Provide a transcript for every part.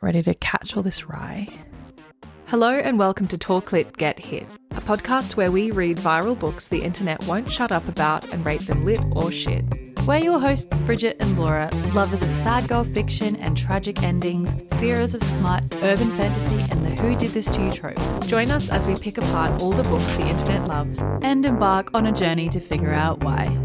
Ready to catch all this rye? Hello and welcome to Talk Lit Get Hit, a podcast where we read viral books the internet won't shut up about and rate them lit or shit. We're your hosts, Bridget and Laura, lovers of sad girl fiction and tragic endings, fearers of smut, urban fantasy, and the who did this to you trope. Join us as we pick apart all the books the internet loves And embark on a journey to figure out why.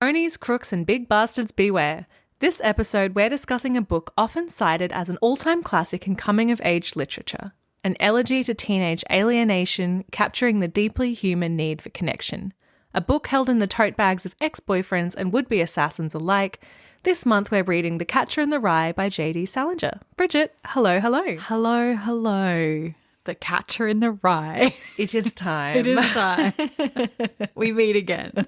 Phonies, crooks, and big bastards beware. This episode, we're discussing a book often cited as an all-time classic in coming-of-age literature, an elegy to teenage alienation, capturing the deeply human need for connection. A book held in the tote bags of ex-boyfriends and would-be assassins alike. This month, we're reading The Catcher in the Rye by J.D. Salinger. Bridget, hello, hello. Hello, hello. The Catcher in the Rye. It is time. It is time. We meet again.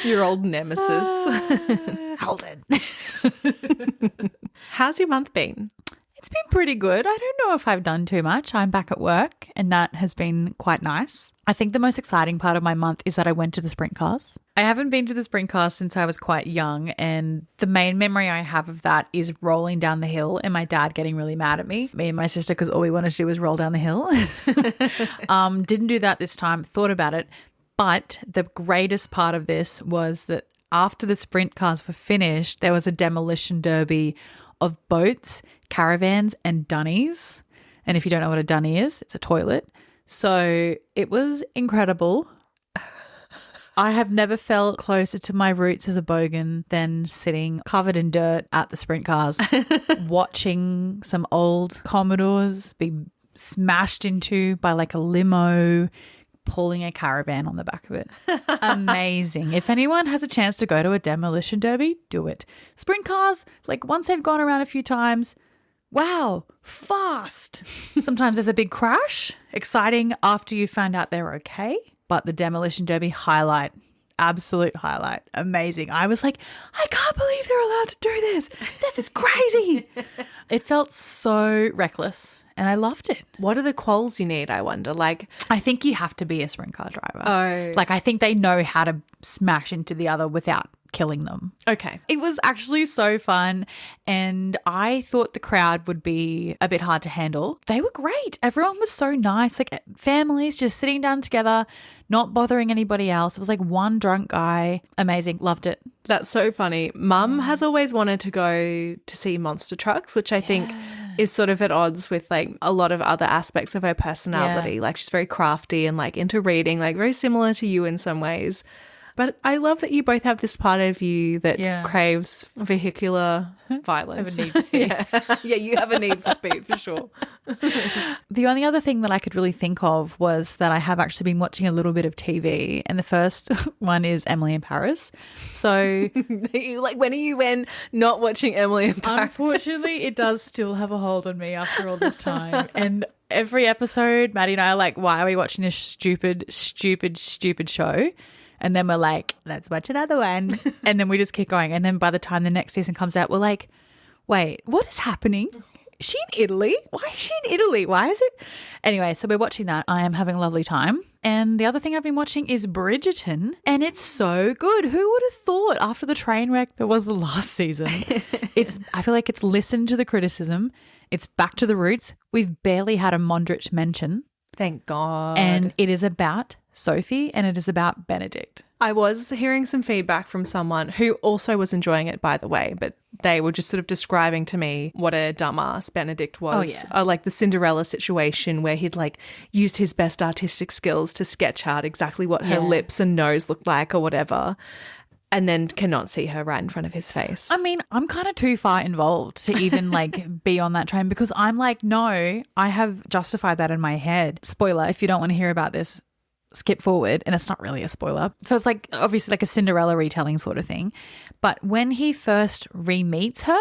Your old nemesis. Holden. How's your month been? It's been pretty good. I don't know if I've done too much. I'm back at work and that has been quite nice. I think the most exciting part of my month is that I went to the sprint cars. I haven't been to the sprint cars since I was quite young, and the main memory I have of that is rolling down the hill and my dad getting really mad at me and my sister, because all we wanted to do was roll down the hill. Didn't do that this time, thought about it. But the greatest part of this was that after the sprint cars were finished, there was a demolition derby of boats, caravans, and dunnies. And if you don't know what a dunny is, it's a toilet. So it was incredible. I have never felt closer to my roots as a bogan than sitting covered in dirt at the sprint cars, watching some old Commodores be smashed into by like a limo, pulling a caravan on the back of it. Amazing. If anyone has a chance to go to a demolition derby, do it. Sprint cars, like once they've gone around a few times, wow, fast. Sometimes there's a big crash, exciting after you find out they're okay. But the demolition derby, highlight, absolute highlight, amazing. I was like, I can't believe they're allowed to do this. This is crazy. It felt so reckless. And I loved it. What are the quals you need, I wonder? Like, I think you have to be a sprint car driver. Oh. Like, I think they know how to smash into the other without killing them. Okay. It was actually so fun. And I thought the crowd would be a bit hard to handle. They were great. Everyone was so nice. Like, families just sitting down together, not bothering anybody else. It was like one drunk guy. Amazing. Loved it. That's so funny. Mum has always wanted to go to see monster trucks, which I think is sort of at odds with like a lot of other aspects of her personality. Like she's very crafty and like into reading, like very similar to you in some ways. But I love that you both have this part of you that craves vehicular violence. I have a need for speed. Yeah, you have a need for speed for sure. The only other thing that I could really think of was that I have actually been watching a little bit of TV, and the first one is Emily in Paris. So like when are you not watching Emily in Paris? Unfortunately, it does still have a hold on me after all this time. And every episode, Maddie and I are like, why are we watching this stupid show? And then we're like, let's watch another one. And then we just keep going. And then by the time the next season comes out, we're like, wait, what is happening? Is she in Italy? Why is she in Italy? Why is it? Anyway, so we're watching that. I am having a lovely time. And the other thing I've been watching is Bridgerton. And it's so good. Who would have thought after the train wreck that was the last season? I feel like it's listened to the criticism. It's back to the roots. We've barely had a Mondrich mention. Thank God. And it is about Sophie and it is about Benedict. I was hearing some feedback from someone who also was enjoying it, by the way, but they were just sort of describing to me what a dumbass Benedict was. Oh, yeah. Like the Cinderella situation where he'd like used his best artistic skills to sketch out exactly what her lips and nose looked like or whatever, and then cannot see her right in front of his face. I mean, I'm kind of too far involved to even like be on that train, because I'm like, no, I have justified that in my head. Spoiler, if you don't want to hear about this, skip forward. And it's not really a spoiler. So it's like obviously like a Cinderella retelling sort of thing. But when he first re-meets her,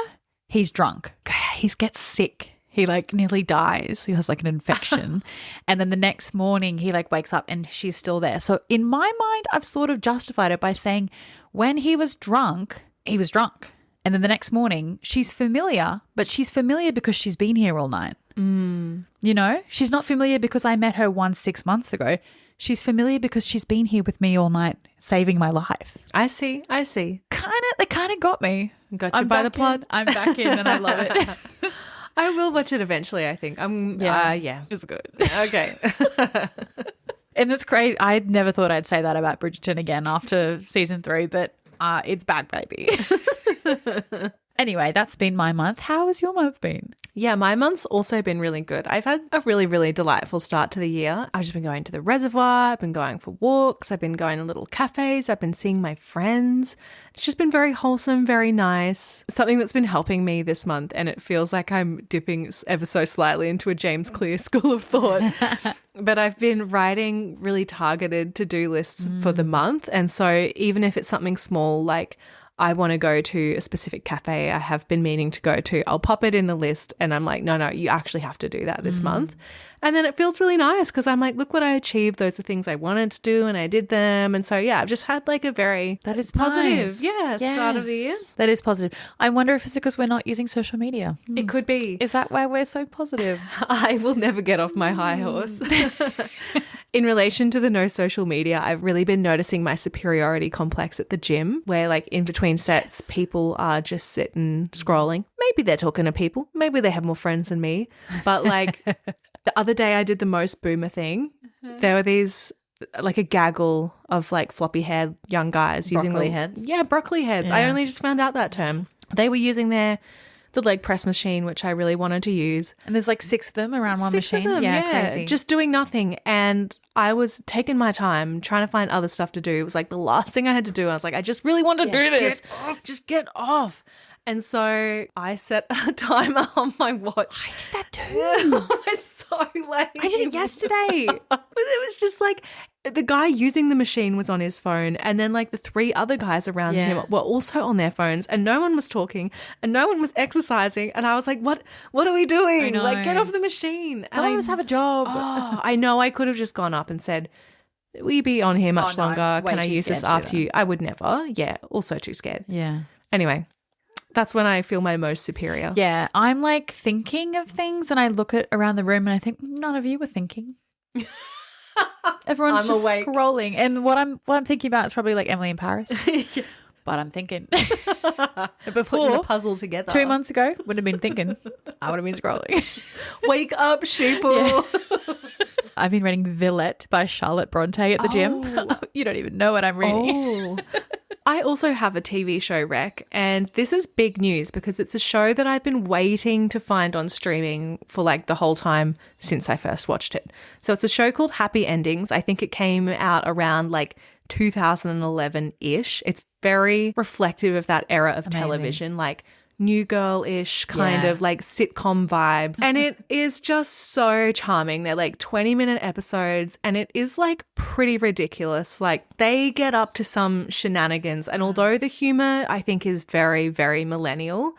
he's drunk. He gets sick. He like nearly dies. He has like an infection. And then the next morning he like wakes up and she's still there. So in my mind, I've sort of justified it by saying when he was drunk, he was drunk. And then the next morning she's familiar, but she's familiar because she's been here all night. You know, she's not familiar because I met her once 6 months ago. she's familiar because she's been here with me all night saving my life. I see. They kind of got me. Got you by the plot. I'm back in and I love it. I will watch it eventually, I think. Yeah. It's good. Okay. And it's crazy. I never thought I'd say that about Bridgerton again after season 3, but it's back, baby. Anyway, that's been my month. How has your month been? Yeah, my month's also been really good. I've had a really, really delightful start to the year. I've just been going to the reservoir. I've been going for walks. I've been going to little cafes. I've been seeing my friends. It's just been very wholesome, very nice. Something that's been helping me this month, and it feels like I'm dipping ever so slightly into a James Clear school of thought. But I've been writing really targeted to-do lists for the month. And so even if it's something small, like I want to go to a specific cafe I have been meaning to go to, I'll pop it in the list and I'm like, no, you actually have to do that this month. And then it feels really nice because I'm like, look what I achieved. Those are things I wanted to do and I did them. And so, yeah, I've just had like a very positive start of the year. That is positive. I wonder if it's because we're not using social media. It could be. Is that why we're so positive? I will never get off my high horse. In relation to the no social media, I've really been noticing my superiority complex at the gym where like in between sets, people are just sitting scrolling. Maybe they're talking to people. Maybe they have more friends than me. But like the other day I did the most boomer thing. There were these like a gaggle of like floppy haired young guys using broccoli heads. Yeah, broccoli heads. Yeah. I only just found out that term. They were using the leg press machine, which I really wanted to use. And there's like 6 of them around one 6 machine. of them, yeah, Crazy. just doing nothing. And I was taking my time trying to find other stuff to do. It was like the last thing I had to do. I was like, I just really want to do this. Just get off. And so I set a timer on my watch. I did that too. I was so late. I did it yesterday. But it was just like the guy using the machine was on his phone and then like the 3 other guys around him were also on their phones and no one was talking and no one was exercising. And I was like, what are we doing? Like, get off the machine. Some of us have a job. Oh, I know. I could have just gone up and said, will you be on here much longer? Can I use this after you? I would never. Yeah. Also too scared. Yeah. Anyway. That's when I feel my most superior. Yeah, I'm like thinking of things and I look at around the room and I think none of you were thinking. Everyone's just awake. Scrolling. And what I'm thinking about is probably like Emily in Paris. But I'm thinking. Before putting the puzzle together. 2 months ago, would have been thinking. I would have been scrolling. Wake up, sheeple. Yeah. I've been reading Villette by Charlotte Bronte at the gym. You don't even know what I'm reading. I also have a TV show rec, and this is big news because it's a show that I've been waiting to find on streaming for like the whole time since I first watched it. So it's a show called Happy Endings. I think it came out around like 2011-ish. It's very reflective of that era of television, like New Girl-ish kind of like sitcom vibes. And it is just so charming. They're like 20-minute episodes and it is like pretty ridiculous. Like they get up to some shenanigans. And although the humor I think is very, very millennial,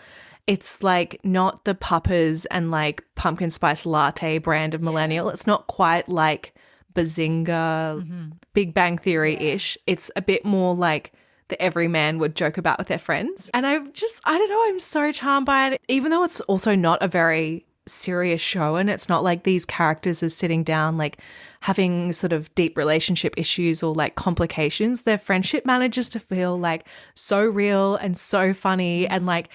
it's like not the Puppers and like pumpkin spice latte brand of millennial. It's not quite like Bazinga, Big Bang Theory-ish. It's a bit more like the everyman would joke about with their friends. And I don't know, I'm so charmed by it. Even though it's also not a very serious show and it's not like these characters are sitting down like having sort of deep relationship issues or like complications, their friendship manages to feel like so real and so funny. And like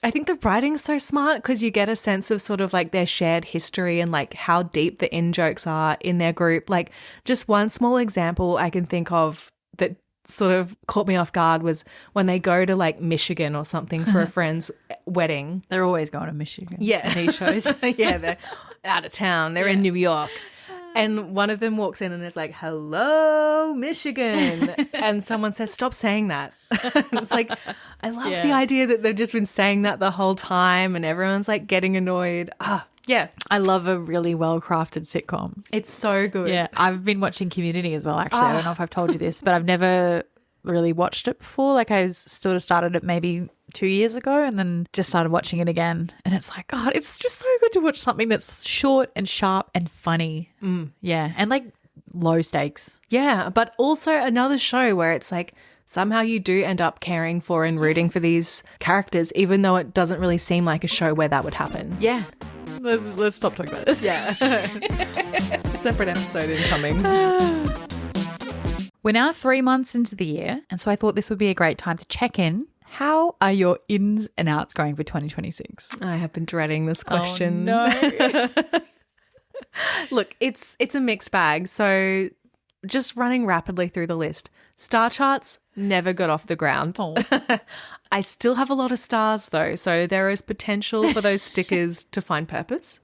I think the writing's so smart because you get a sense of sort of like their shared history and like how deep the in-jokes are in their group. Like just one small example I can think of that sort of caught me off guard was when they go to like Michigan or something for a friend's wedding. They're always going to Michigan. Yeah. These shows. Yeah, they're out of town. They're in New York. And one of them walks in and is like, hello, Michigan. And someone says, stop saying that. It's like, I love the idea that they've just been saying that the whole time and everyone's like getting annoyed. Yeah. I love a really well-crafted sitcom. It's so good. Yeah. I've been watching Community as well, actually. I don't know if I've told you this, but I've never really watched it before. Like I sort of started it maybe 2 years ago and then just started watching it again. And it's like, God, it's just so good to watch something that's short and sharp and funny. Yeah. And like low stakes. Yeah. But also another show where it's like somehow you do end up caring for and rooting for these characters, even though it doesn't really seem like a show where that would happen. Yeah. Let's stop talking about this. Yeah. Separate episode incoming. We're now 3 months into the year, and so I thought this would be a great time to check in. How are your ins and outs going for 2026? I have been dreading this question. Oh, no. Look, it's a mixed bag. So just running rapidly through the list. Star charts never got off the ground. Oh. I still have a lot of stars though, so there is potential for those stickers to find purpose.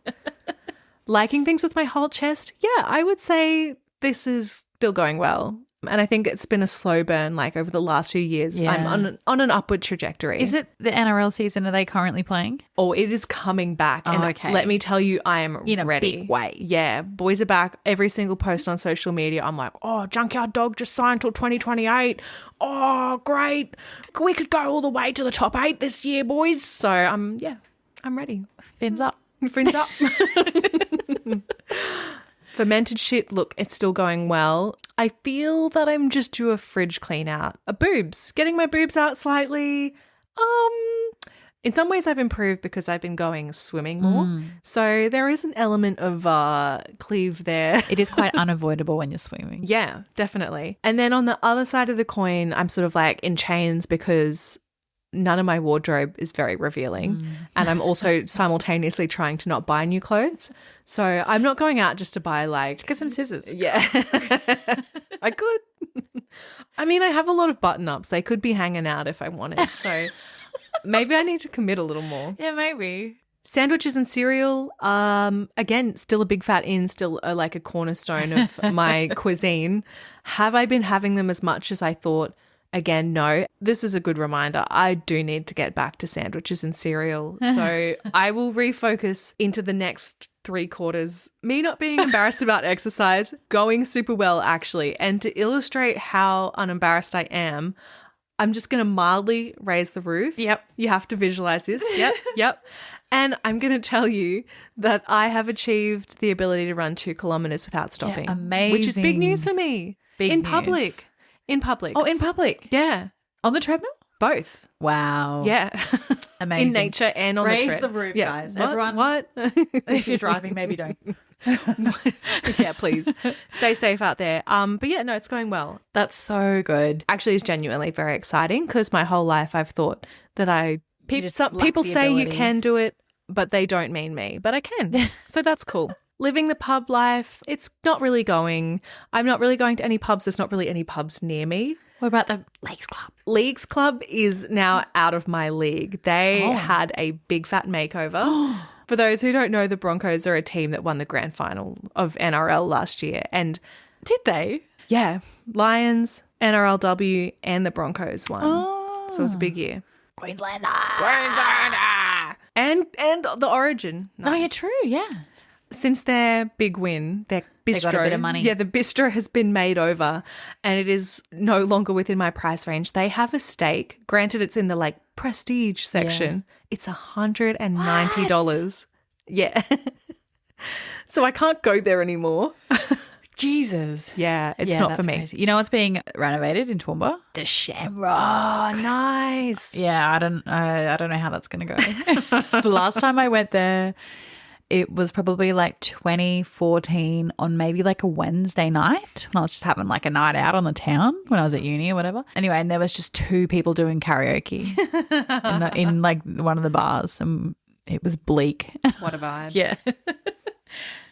Liking things with my whole chest, yeah, I would say this is still going well. And I think it's been a slow burn like over the last few years. Yeah. I'm on an upward trajectory. Is it the NRL season? Are they currently playing? Oh, it is coming back. Oh, And okay. let me tell you, I am In a ready. big way. Yeah, boys are back. Every single post on social media, I'm like, oh, Junkyard Dog just signed till 2028. Oh, great. We could go all the way to the top 8 this year, boys. So I'm ready. Fins up. Fins up. Fermented shit, look, it's still going well. I feel that I'm just due a fridge clean out. Boobs, getting my boobs out slightly. In some ways I've improved because I've been going swimming more. So there is an element of cleave there. It is quite unavoidable when you're swimming. Yeah, definitely. And then on the other side of the coin, I'm sort of like in chains because none of my wardrobe is very revealing. And I'm also simultaneously trying to not buy new clothes. So I'm not going out just to buy like... Get some scissors. Yeah. I could. I mean, I have a lot of button-ups. They could be hanging out if I wanted. So maybe I need to commit a little more. Yeah, maybe. Sandwiches and cereal, again, still a big fat in, still like a cornerstone of my cuisine. Have I been having them as much as I thought? Again, no. This is a good reminder. I do need to get back to sandwiches and cereal. So I will refocus into the next 3 quarters. Me not being embarrassed about exercise, going super well actually. And to illustrate how unembarrassed I am, I'm just going to mildly raise the roof. Yep. You have to visualize this. Yep. And I'm going to tell you that I have achieved the ability to run 2 kilometers without stopping. Yeah, amazing. Which is big news for me. Big in news. public. In public. Oh, in public? Yeah. On the treadmill? Both. Wow. Yeah. Amazing. In nature and on Raise the tread. the roof, Yeah. guys. What? Everyone. What? If you're driving, maybe don't. Yeah, please. Stay safe out there. But yeah, no, it's going well. That's so good. Actually, it's genuinely very exciting because my whole life I've thought that just lack people the say you ability. can do it, but they don't mean me. But I can. So that's cool. Living the pub life, it's not really going. I'm not really going to any pubs. There's not really any pubs near me. What about the Lakes Club? Leagues Club is now out of my league. They had a big fat makeover. For those who don't know, the Broncos are a team that won the grand final of NRL last year. And Did they? yeah, Lions, NRLW, and the Broncos won. Oh. So it was a big year. Queenslander. And the Origin. Oh, yeah, Nice. true. Yeah. Since their big win, their bistro, got a bit of money. Yeah, the bistro has been made over and it is no longer within my price range. They have a steak. Granted, it's in the like prestige section. It's $190. Yeah. So I can't go there anymore. Jesus. Yeah, it's Yeah, not that's for me. crazy. You know what's being renovated in Toowoomba? The Shamrock. Oh, nice. Yeah, I don't know how that's going to go. The last time I went there, it was probably like 2014 on maybe like a Wednesday night when I was just having like a night out on the town when I was at uni or whatever. Anyway, and there was just 2 people doing karaoke in like one of the bars, and it was bleak. What a vibe. Yeah.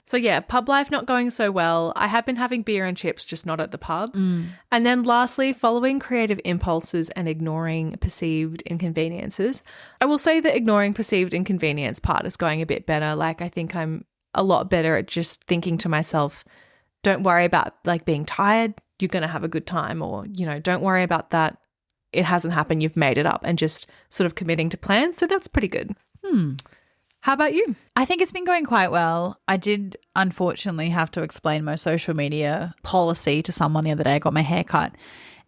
So yeah, pub life not going so well. I have been having beer and chips, just not at the pub. And then lastly, following creative impulses and ignoring perceived inconveniences. I will say that ignoring perceived inconvenience part is going a bit better. Like I think I'm a lot better at just thinking to myself, don't worry about like being tired. You're going to have a good time, or, you know, don't worry about that. It hasn't happened. You've made it up, and just sort of committing to plans. So that's pretty good. How about you? I think it's been going quite well. I did unfortunately have to explain my social media policy to someone the other day. I got my hair cut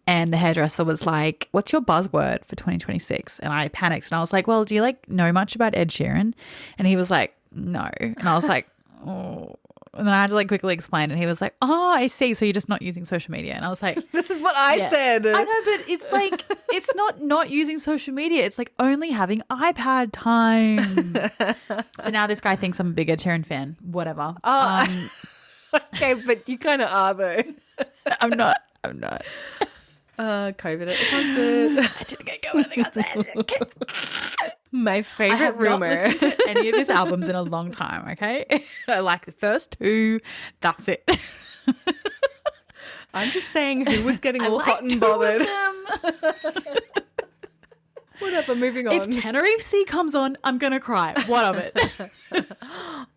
and the hairdresser was like, what's your buzzword for 2026? And I panicked and I was like, well, do you like know much about Ed Sheeran? And he was like, no. And I was like, oh. And then I had to like quickly explain, and he was like, oh, I see. So you're just not using social media. And I was like, This is what I said. I know, but it's like, it's not using social media. It's like only having iPad time. So now this guy thinks I'm a bigger Tyrion fan. Whatever. Oh, okay, but you kind of are though. I'm not. COVID at the concert. I didn't get going at the concert. My I favorite have rumor. not listened to any of his albums in a long time, okay? I like the first two. That's it. I'm just saying who was getting all like hot and two bothered. of them. Whatever, moving on. If Tenerife Sea comes on, I'm going to cry. What of it?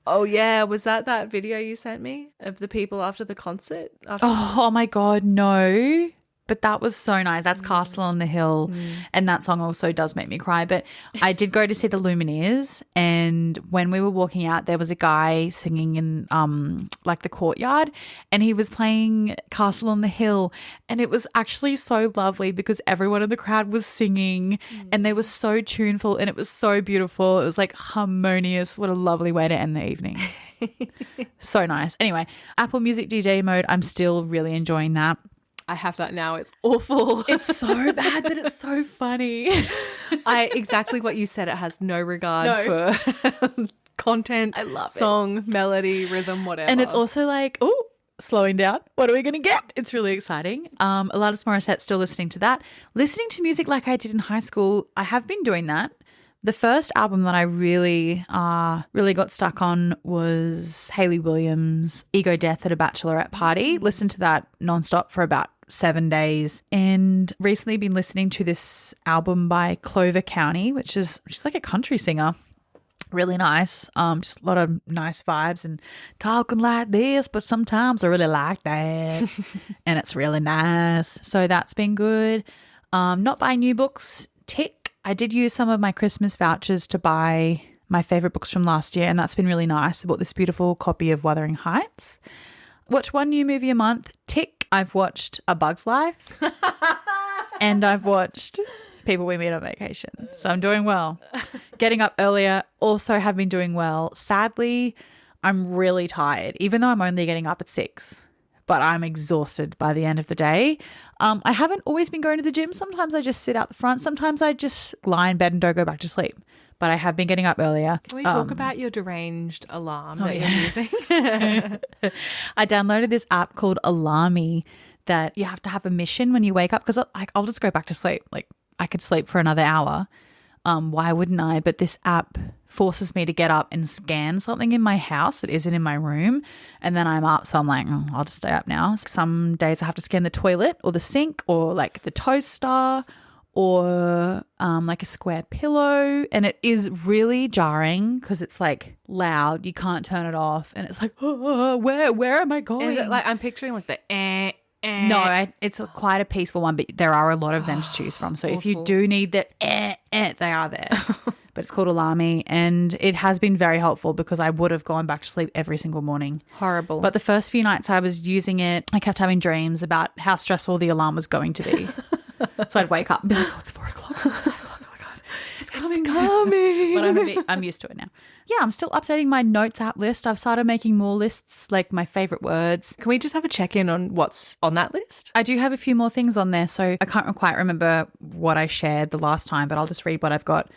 Oh, yeah. Was that video you sent me of the people after the concert? Oh my God, no. But that was so nice. That's Castle on the Hill. And that song also does make me cry. But I did go to see the Lumineers. And when we were walking out, there was a guy singing in like the courtyard. And he was playing Castle on the Hill. And it was actually so lovely because everyone in the crowd was singing. And they were so tuneful. And it was so beautiful. It was like harmonious. What a lovely way to end the evening. So nice. Anyway, Apple Music DJ mode. I'm still really enjoying that. I have that now. It's awful. It's so bad, but it's so funny. Exactly what you said. It has no regard for content, I love song, melody, rhythm, whatever. And it's also like, oh, slowing down. What are we going to get? It's really exciting. Alanis Morissette, still listening to that. Listening to music like I did in high school. I have been doing that. The first album that I really got stuck on was Hayley Williams' Ego Death at a Bachelorette Party. Listened to that nonstop for about 7 days, and recently been listening to this album by Clover County, which is she's like a country singer. Really nice. Just a lot of nice vibes and talking like this, but sometimes I really like that. And it's really nice. So that's been good. Not buying new books. Tick. I did use some of my Christmas vouchers to buy my favorite books from last year, and that's been really nice. I bought this beautiful copy of Wuthering Heights. Watch one new movie a month. Tick. I've watched A Bug's Life and I've watched People We Meet on Vacation. So I'm doing well. Getting up earlier, also have been doing well. Sadly, I'm really tired, even though I'm only getting up at 6. But I'm exhausted by the end of the day. I haven't always been going to the gym. Sometimes I just sit out the front. Sometimes I just lie in bed and don't go back to sleep. But I have been getting up earlier. Can we talk about your deranged alarm that you're using? I downloaded this app called Alarmy that you have to have a mission when you wake up, because I'll just go back to sleep. Like I could sleep for another hour. Why wouldn't I? But this app forces me to get up and scan something in my house that isn't in my room, and then I'm up. So I'm like, I'll just stay up now. Some days I have to scan the toilet or the sink or like the toaster or like a square pillow, and it is really jarring because it's like loud. You can't turn it off, and it's like, oh, where am I going? Is it like, I'm picturing like the No, it's quite a peaceful one, but there are a lot of them to choose from. So if you do need the they are there. But it's called Alarmy, and it has been very helpful because I would have gone back to sleep every single morning. Horrible. But the first few nights I was using it, I kept having dreams about how stressful the alarm was going to be. So I'd wake up and be like, oh, it's 4 o'clock. It's 5 o'clock. Oh my God. It's coming. But I'm used to it now. Yeah, I'm still updating my notes app list. I've started making more lists, like my favorite words. Can we just have a check-in on what's on that list? I do have a few more things on there, so I can't quite remember what I shared the last time, but I'll just read what I've got.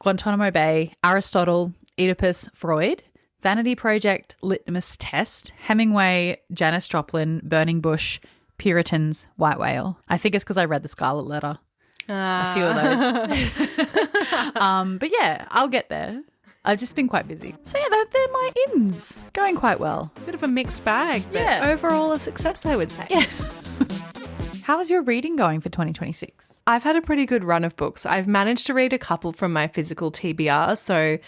Guantanamo Bay, Aristotle, Oedipus, Freud, Vanity Project, Litmus Test, Hemingway, Janis Joplin, Burning Bush, Puritans, White Whale. I think it's because I read The Scarlet Letter. A few of those. But yeah, I'll get there. I've just been quite busy. So yeah, they're my ins. Going quite well. Bit of a mixed bag, but overall a success, I would say. Yeah. How is your reading going for 2026? I've had a pretty good run of books. I've managed to read a couple from my physical TBR. So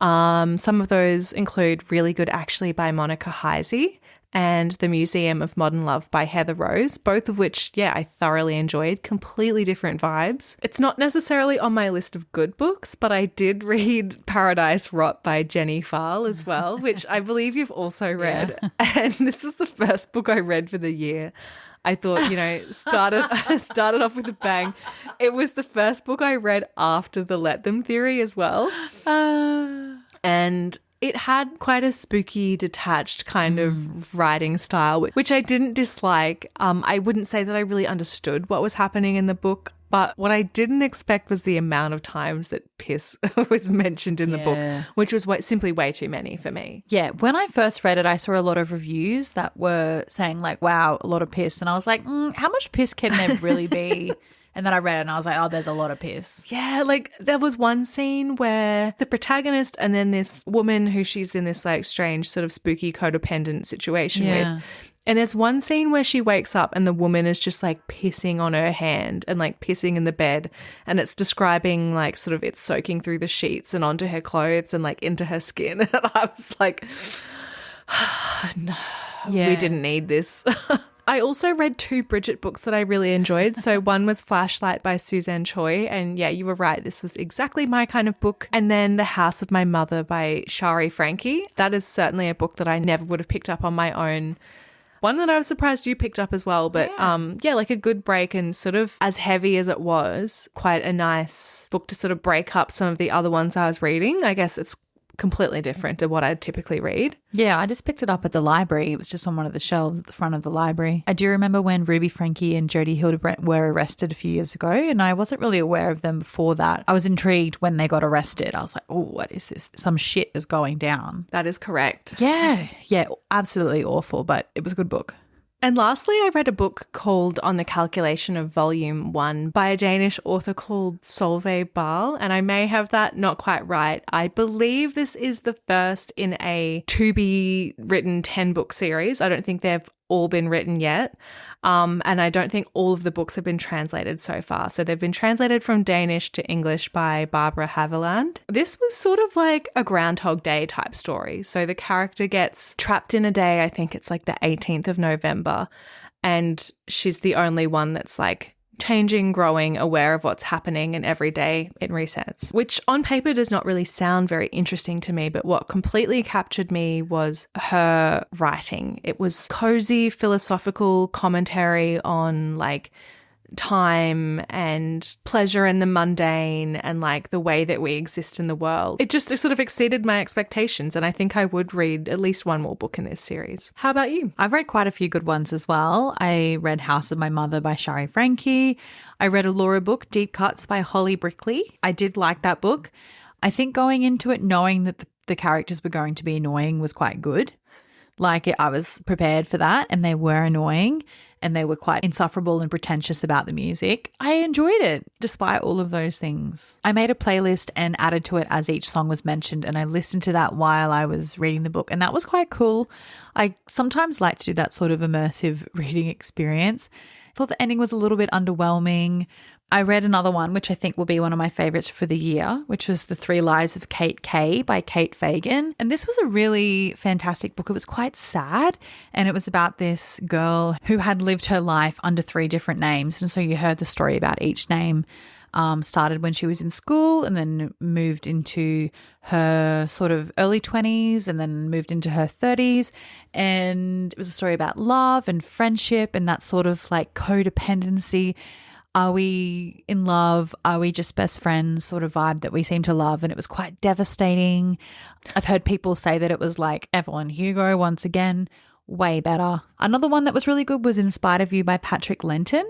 some of those include Really Good Actually by Monica Heisey and The Museum of Modern Love by Heather Rose, both of which, I thoroughly enjoyed. Completely different vibes. It's not necessarily on my list of good books, but I did read Paradise Rot by Jenny Farl as well, which I believe you've also read. Yeah. And this was the first book I read for the year. I thought, started off with a bang. It was the first book I read after the Let Them theory as well. And it had quite a spooky, detached kind of writing style, which I didn't dislike. I wouldn't say that I really understood what was happening in the book. But what I didn't expect was the amount of times that piss was mentioned in the book, which was simply way too many for me. Yeah, when I first read it, I saw a lot of reviews that were saying like, wow, a lot of piss. And I was like, how much piss can there really be? And then I read it and I was like, oh, there's a lot of piss. Yeah, like there was one scene where the protagonist and then this woman who she's in this like strange sort of spooky codependent situation with. And there's one scene where she wakes up and the woman is just like pissing on her hand and like pissing in the bed. And it's describing like sort of it's soaking through the sheets and onto her clothes and like into her skin. And I was like, no, we didn't need this. I also read 2 Bridget books that I really enjoyed. So one was Flashlight by Suzanne Choi. And yeah, you were right. This was exactly my kind of book. And then The House of My Mother by Shari Frankie. That is certainly a book that I never would have picked up on my own. One that I was surprised you picked up as well. But like a good break and sort of as heavy as it was, quite a nice book to sort of break up some of the other ones I was reading. I guess it's completely different to what I'd typically read. Yeah, I just picked it up at the library. It was just on one of the shelves at the front of the library. I do remember when Ruby Frankie and Jodie Hildebrandt were arrested a few years ago, and I wasn't really aware of them before that. I was intrigued when they got arrested. I was like, oh, what is this? Some shit is going down. That is correct. Yeah, absolutely awful, but it was a good book. And lastly, I read a book called On the Calculation of Volume 1 by a Danish author called Solveig Bahl, and I may have that not quite right. I believe this is the first in a to-be-written 10-book series. I don't think they've all been written yet, and I don't think all of the books have been translated so far. So they've been translated from Danish to English by Barbara Haviland. This was sort of like a Groundhog Day type story. So the character gets trapped in a day, I think it's like the 18th of November, and she's the only one that's like changing, growing, aware of what's happening, and every day it resets, which on paper does not really sound very interesting to me, but what completely captured me was her writing. It was cozy, philosophical commentary on like time and pleasure and the mundane and like the way that we exist in the world. It sort of exceeded my expectations, and I think I would read at least one more book in this series. How about you? I've read quite a few good ones as well. I read House of My Mother by Shari Frankie. I read a Laura book, Deep Cuts by Holly Brickley. I did like that book. I think going into it knowing that the characters were going to be annoying was quite good. I was prepared for that, and they were annoying and they were quite insufferable and pretentious about the music. I enjoyed it despite all of those things. I made a playlist and added to it as each song was mentioned, and I listened to that while I was reading the book, and that was quite cool. I sometimes like to do that sort of immersive reading experience. I thought the ending was a little bit underwhelming. I read another one, which I think will be one of my favorites for the year, which was The 3 Lives of Kate Kay by Kate Fagan. And this was a really fantastic book. It was quite sad, and it was about this girl who had lived her life under 3 different names. And so you heard the story about each name. Started when she was in school and then moved into her sort of early 20s and then moved into her 30s. And it was a story about love and friendship and that sort of like codependency. Are we in love? Are we just best friends sort of vibe that we seem to love? And it was quite devastating. I've heard people say that it was like Evelyn Hugo once again. Way better. Another one that was really good was In Spite of You by Patrick Lenton,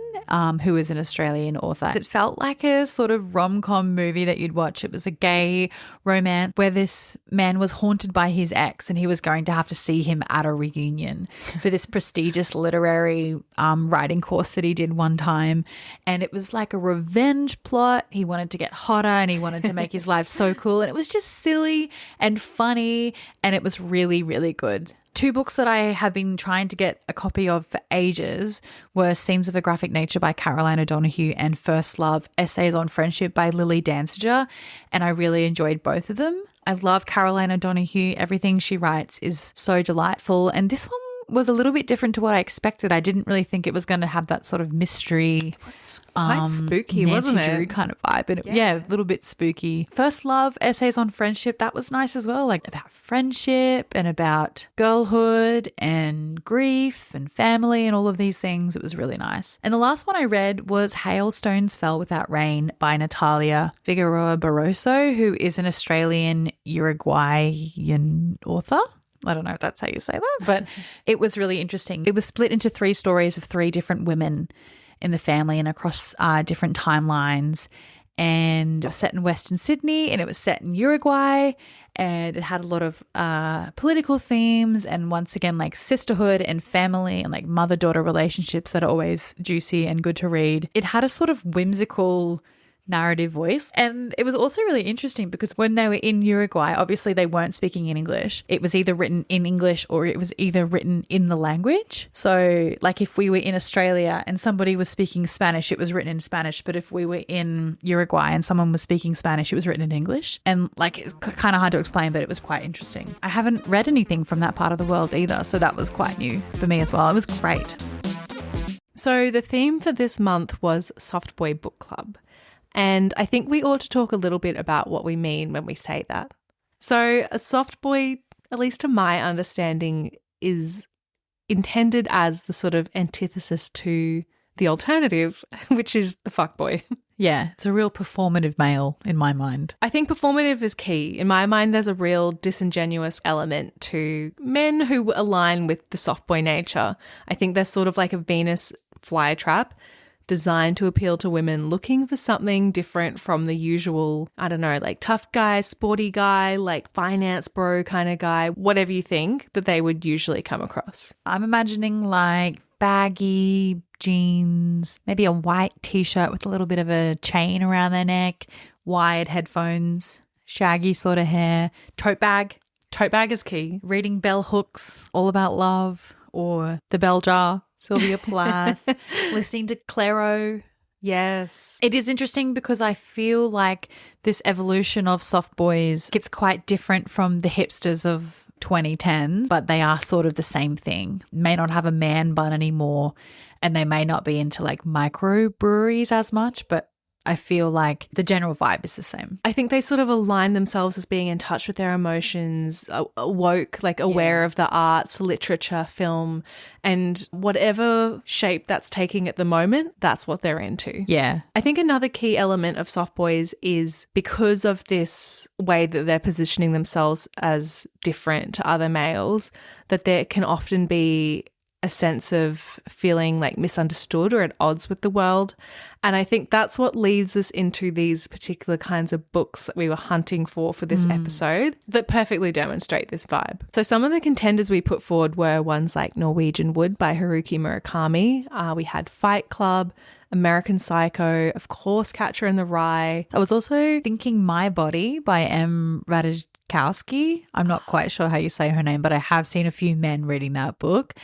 who is an Australian author. It felt like a sort of rom-com movie that you'd watch. It was a gay romance where this man was haunted by his ex and he was going to have to see him at a reunion for this prestigious literary writing course that he did one time. And it was like a revenge plot. He wanted to get hotter and he wanted to make his life so cool. And it was just silly and funny, and it was really, really good. 2 books that I have been trying to get a copy of for ages were Scenes of a Graphic Nature by Caroline O'Donoghue and First Love, Essays on Friendship by Lily Danziger, and I really enjoyed both of them. I love Caroline O'Donoghue. Everything she writes is so delightful, and this one was a little bit different to what I expected. I didn't really think it was going to have that sort of mystery. It was quite spooky, Nancy wasn't it? Drew kind of vibe. And a little bit spooky. First Love, Essays on Friendship, that was nice as well. Like about friendship and about girlhood and grief and family and all of these things. It was really nice. And the last one I read was Hailstones Fell Without Rain by Natalia Figueroa Barroso, who is an Australian Uruguayan author. I don't know if that's how you say that, but it was really interesting. It was split into 3 stories of 3 different women, in the family and across different timelines. And it was set in Western Sydney, and it was set in Uruguay, and it had a lot of political themes and once again like sisterhood and family and like mother-daughter relationships that are always juicy and good to read. It had a sort of whimsical narrative voice, and it was also really interesting because when they were in Uruguay, obviously they weren't speaking in English. It was either written in English or it was either written in the language. So like if we were in Australia and somebody was speaking Spanish, it was written in Spanish, but if we were in Uruguay and someone was speaking Spanish, it was written in English. And like it's kind of hard to explain, but it was quite interesting. I haven't read anything from that part of the world either, so that was quite new for me as well. It was great. So the theme for this month was Softboi Book Club. And I think we ought to talk a little bit about what we mean when we say that. So a softboi, at least to my understanding, is intended as the sort of antithesis to the alternative, which is the fuckboy. Yeah, it's a real performative male in my mind. I think performative is key. In my mind, there's a real disingenuous element to men who align with the softboy nature. I think they're sort of like a Venus flytrap, designed to appeal to women looking for something different from the usual, I don't know, like tough guy, sporty guy, like finance bro kind of guy, whatever you think that they would usually come across. I'm imagining like baggy jeans, maybe a white t-shirt with a little bit of a chain around their neck, wired headphones, shaggy sort of hair, tote bag. Tote bag is key. Reading bell hooks, All About Love, or The Bell Jar, Sylvia Plath, listening to Clairo. Yes. It is interesting because I feel like this evolution of soft boys gets quite different from the hipsters of 2010s, but they are sort of the same thing. May not have a man bun anymore, and they may not be into like microbreweries as much, but I feel like the general vibe is the same. I think they sort of align themselves as being in touch with their emotions, woke, like aware of the arts, literature, film, and whatever shape that's taking at the moment, that's what they're into. Yeah. I think another key element of soft boys is because of this way that they're positioning themselves as different to other males, that there can often be a sense of feeling like misunderstood or at odds with the world. And I think that's what leads us into these particular kinds of books that we were hunting for this episode that perfectly demonstrate this vibe. So some of the contenders we put forward were ones like Norwegian Wood by Haruki Murakami. We had Fight Club, American Psycho, of course, Catcher in the Rye. I was also thinking My Body by M. Ratajkowski. I'm not quite sure how you say her name, but I have seen a few men reading that book.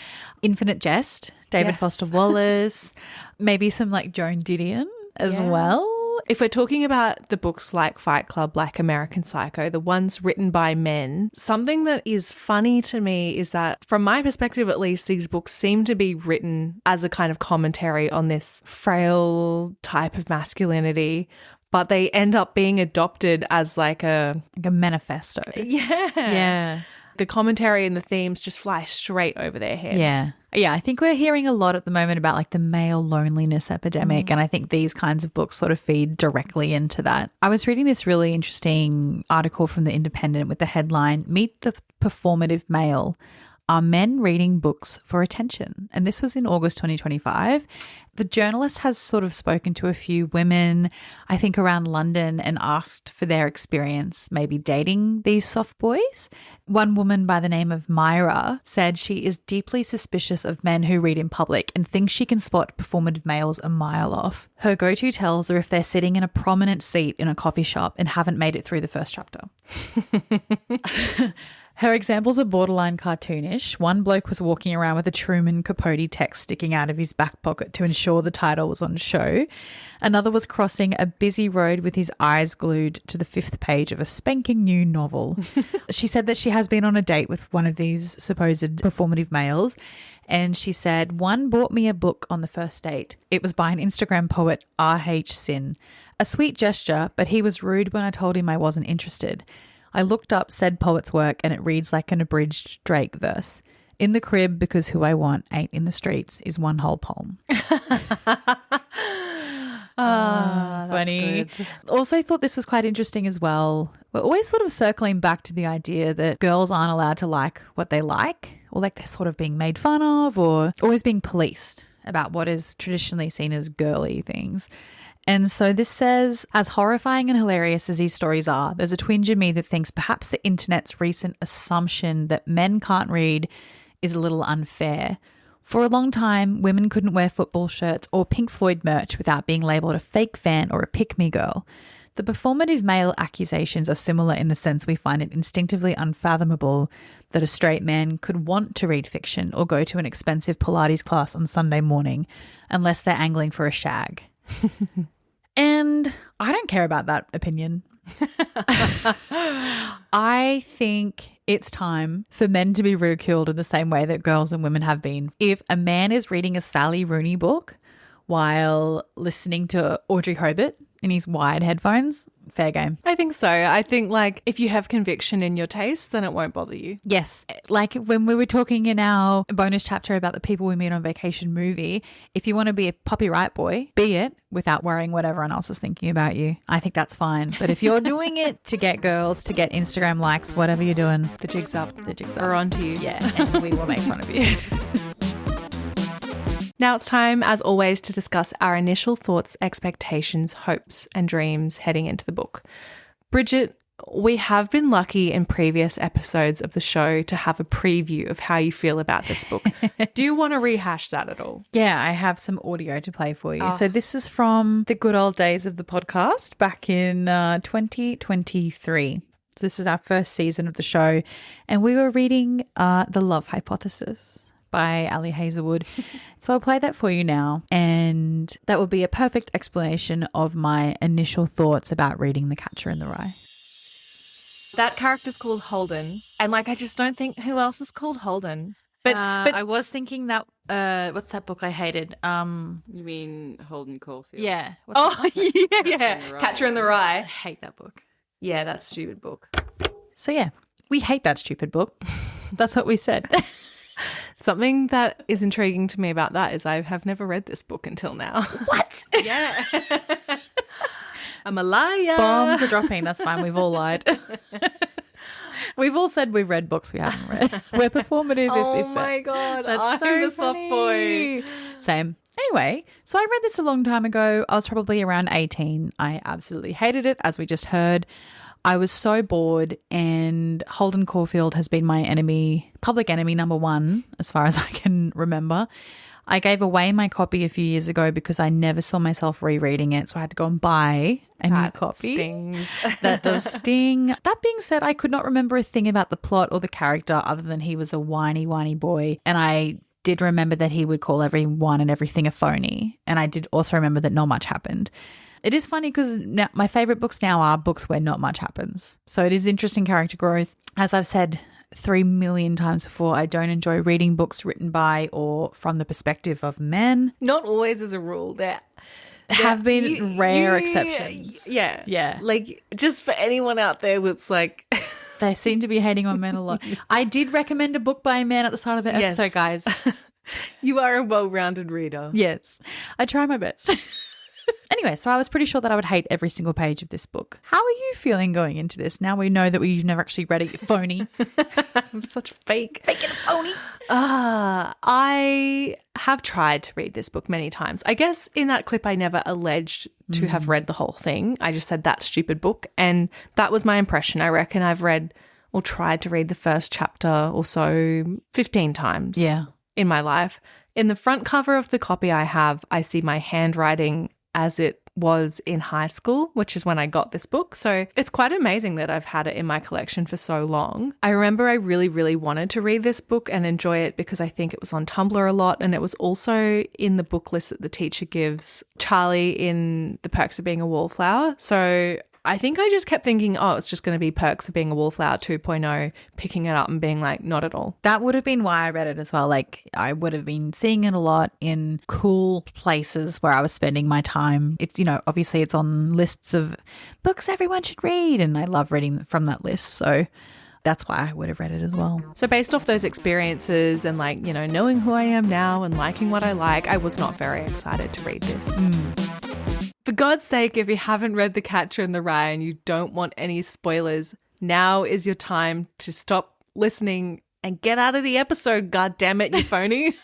Infinite Jest, David Foster Wallace, maybe some like Joan Didion as well. If we're talking about the books like Fight Club, like American Psycho, the ones written by men, something that is funny to me is that, from my perspective at least, these books seem to be written as a kind of commentary on this frail type of masculinity, but they end up being adopted as like a manifesto. Yeah. The commentary and the themes just fly straight over their heads. Yeah, I think we're hearing a lot at the moment about like the male loneliness epidemic, and I think these kinds of books sort of feed directly into that. I was reading this really interesting article from The Independent with the headline, "Meet the Performative Male. Are men reading books for attention?" And this was in August 2025. The journalist has sort of spoken to a few women, I think around London, and asked for their experience maybe dating these soft boys. One woman by the name of Myra said she is deeply suspicious of men who read in public and thinks she can spot performative males a mile off. Her go-to tells are if they're sitting in a prominent seat in a coffee shop and haven't made it through the first chapter. Her examples are borderline cartoonish. One bloke was walking around with a Truman Capote text sticking out of his back pocket to ensure the title was on show. Another was crossing a busy road with his eyes glued to the 5th page of a spanking new novel. She said that she has been on a date with one of these supposed performative males, and she said, "One bought me a book on the first date. It was by an Instagram poet, R.H. Sin. A sweet gesture, but he was rude when I told him I wasn't interested. I looked up said poet's work and it reads like an abridged Drake verse. In the crib because who I want ain't in the streets is one whole poem." Funny. Good. Also thought this was quite interesting as well. We're always sort of circling back to the idea that girls aren't allowed to like what they like, or like they're sort of being made fun of or always being policed. about what is traditionally seen as girly things. And so this says, as horrifying and hilarious as these stories are, there's a twinge in me that thinks perhaps the internet's recent assumption that men can't read is a little unfair. For a long time, women couldn't wear football shirts or Pink Floyd merch without being labelled a fake fan or a pick-me girl. The performative male accusations are similar in the sense we find it instinctively unfathomable that a straight man could want to read fiction or go to an expensive Pilates class on Sunday morning unless they're angling for a shag. And I don't care about that opinion. I think it's time for men to be ridiculed in the same way that girls and women have been. If a man is reading a Sally Rooney book while listening to Audrey Hobart in his wired headphones, fair game. I think so. I think like if you have conviction in your taste, then it won't bother you. Yes. Like when we were talking in our bonus chapter about the people we meet on vacation movie, if you want to be a poppy right boy, be it without worrying what everyone else is thinking about you. I think that's fine. But if you're doing it to get girls, to get Instagram likes, whatever you're doing, the jig's up. The jig's up. We're on to you. Yeah. And we will make fun of you. Now it's time, as always, to discuss our initial thoughts, expectations, hopes, and dreams heading into the book. Bridget, we have been lucky in previous episodes of the show to have a preview of how you feel about this book. Do you want to rehash that at all? Yeah, I have some audio to play for you. Oh. So this is from the good old days of the podcast back in 2023. This is our first season of the show, and we were reading The Love Hypothesis by Ali Hazelwood. So I'll play that for you now, and that will be a perfect explanation of my initial thoughts about reading The Catcher in the Rye. That character's called Holden, and like I just don't think who else is called Holden. But I was thinking that what's that book I hated? You mean Holden Caulfield? Yeah. Yeah. Catcher in the Rye. I hate that book. Yeah, that stupid book. So yeah, we hate that stupid book. That's what we said. Something that is intriguing to me about that is I have never read this book until now. What? Yeah. I'm a liar. Bombs are dropping. That's fine. We've all lied. We've all said we've read books we haven't read. We're performative. Oh my God. That's I'm the so soft boy. Same. Anyway, so I read this a long time ago. I was probably around 18. I absolutely hated it, as we just heard. I was so bored, and Holden Caulfield has been my enemy, public enemy number one, as far as I can remember. I gave away my copy a few years ago because I never saw myself rereading it, so I had to go and buy a new copy. Stings. That does sting. That being said, I could not remember a thing about the plot or the character other than he was a whiny boy, and I did remember that he would call everyone and everything a phony, and I did also remember that not much happened. It is funny because my favourite books now are books where not much happens. So it is interesting character growth. As I've said 3 million times before, I don't enjoy reading books written by or from the perspective of men. Not always as a rule. There have been rare exceptions. Yeah. Yeah. Like just for anyone out there that's like... They seem to be hating on men a lot. I did recommend a book by a man at the start of the episode, guys. You are a well-rounded reader. Yes. I try my best. Anyway, so I was pretty sure that I would hate every single page of this book. How are you feeling going into this? Now we know that we've never actually read it, you phony. I'm such a fake. Fake and phony. I have tried to read this book many times. I guess in that clip I never alleged to have read the whole thing. I just said that stupid book, and that was my impression. I reckon I've read or tried to read the first chapter or so 15 times in my life. In the front cover of the copy I have, I see my handwriting as it was in high school, which is when I got this book. So it's quite amazing that I've had it in my collection for so long. I remember I really, really wanted to read this book and enjoy it because I think it was on Tumblr a lot, and it was also in the book list that the teacher gives Charlie in The Perks of Being a Wallflower. So I think I just kept thinking, oh, it's just going to be Perks of Being a Wallflower 2.0, picking it up and being like, not at all. That would have been why I read it as well. Like, I would have been seeing it a lot in cool places where I was spending my time. It's, obviously it's on lists of books everyone should read, and I love reading from that list. So that's why I would have read it as well. So based off those experiences and knowing who I am now and liking what I like, I was not very excited to read this. For God's sake, if you haven't read The Catcher in the Rye and you don't want any spoilers, now is your time to stop listening and get out of the episode, God damn it, you phony.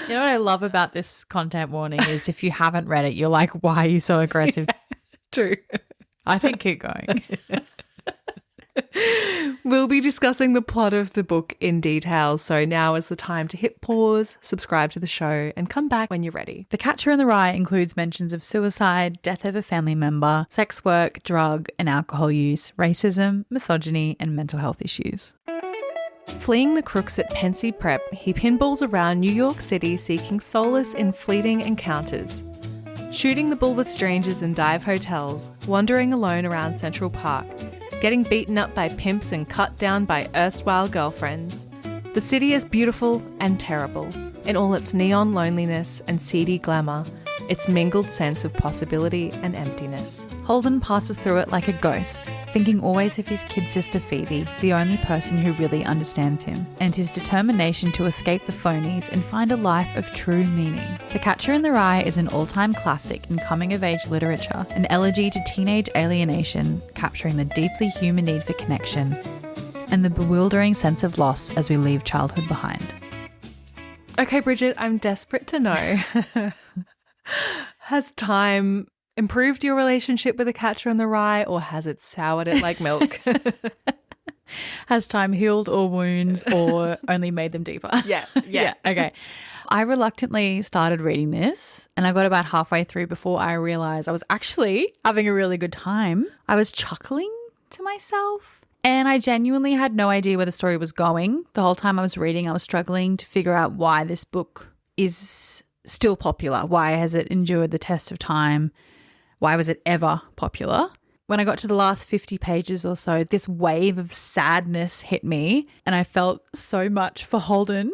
You know what I love about this content warning is if you haven't read it, you're like, why are you so aggressive? True. I think keep going. We'll be discussing the plot of the book in detail, so now is the time to hit pause, subscribe to the show, and come back when you're ready. The Catcher in the Rye includes mentions of suicide, death of a family member, sex work, drug and alcohol use, racism, misogyny, and mental health issues. Fleeing the crooks at Pensy Prep, he pinballs around New York City seeking solace in fleeting encounters. Shooting the bull with strangers in dive hotels, wandering alone around Central Park, getting beaten up by pimps and cut down by erstwhile girlfriends. The city is beautiful and terrible, in all its neon loneliness and seedy glamour, its mingled sense of possibility and emptiness. Holden passes through it like a ghost, thinking always of his kid sister Phoebe, the only person who really understands him, and his determination to escape the phonies and find a life of true meaning. The Catcher in the Rye is an all-time classic in coming-of-age literature, an elegy to teenage alienation, capturing the deeply human need for connection and the bewildering sense of loss as we leave childhood behind. Okay, Bridget, I'm desperate to know. Has time improved your relationship with The Catcher in the Rye, or has it soured it like milk? Has time healed all wounds or only made them deeper? Yeah. Okay. I reluctantly started reading this and I got about halfway through before I realized I was actually having a really good time. I was chuckling to myself and I genuinely had no idea where the story was going. The whole time I was reading, I was struggling to figure out why this book is still popular. Why has it endured the test of time? Why was it ever popular? When I got to the last 50 pages or so, this wave of sadness hit me and I felt so much for Holden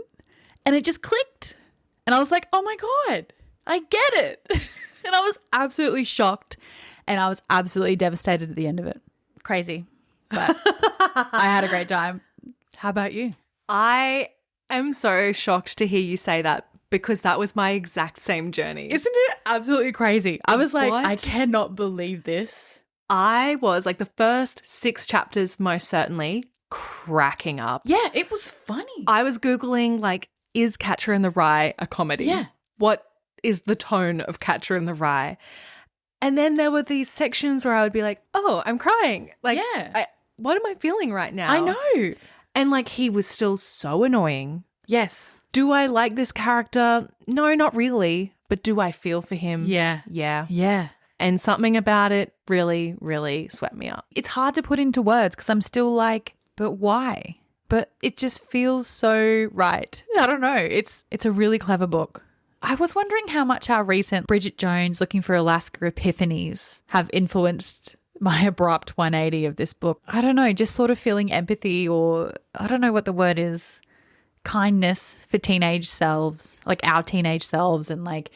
and it just clicked. And I was like, oh my God, I get it. And I was absolutely shocked and I was absolutely devastated at the end of it. Crazy. But I had a great time. How about you? I am so shocked to hear you say that, because that was my exact same journey. Isn't it absolutely crazy? I was like, What? I cannot believe this. I was like the first 6 chapters, most certainly, cracking up. Yeah, it was funny. I was Googling, like, is Catcher in the Rye a comedy? Yeah. What is the tone of Catcher in the Rye? And then there were these sections where I would be like, oh, I'm crying. Like, Yeah. what am I feeling right now? I know. And like, he was still so annoying. Yes. Do I like this character? No, not really. But do I feel for him? Yeah. Yeah. Yeah. And something about it really, really swept me up. It's hard to put into words because I'm still like, but why? But it just feels so right. I don't know. It's a really clever book. I was wondering how much our recent Bridget Jones Looking for Alaska epiphanies have influenced my abrupt 180 of this book. I don't know, just sort of feeling empathy, or I don't know what the word is, kindness for teenage selves, like our teenage selves, and like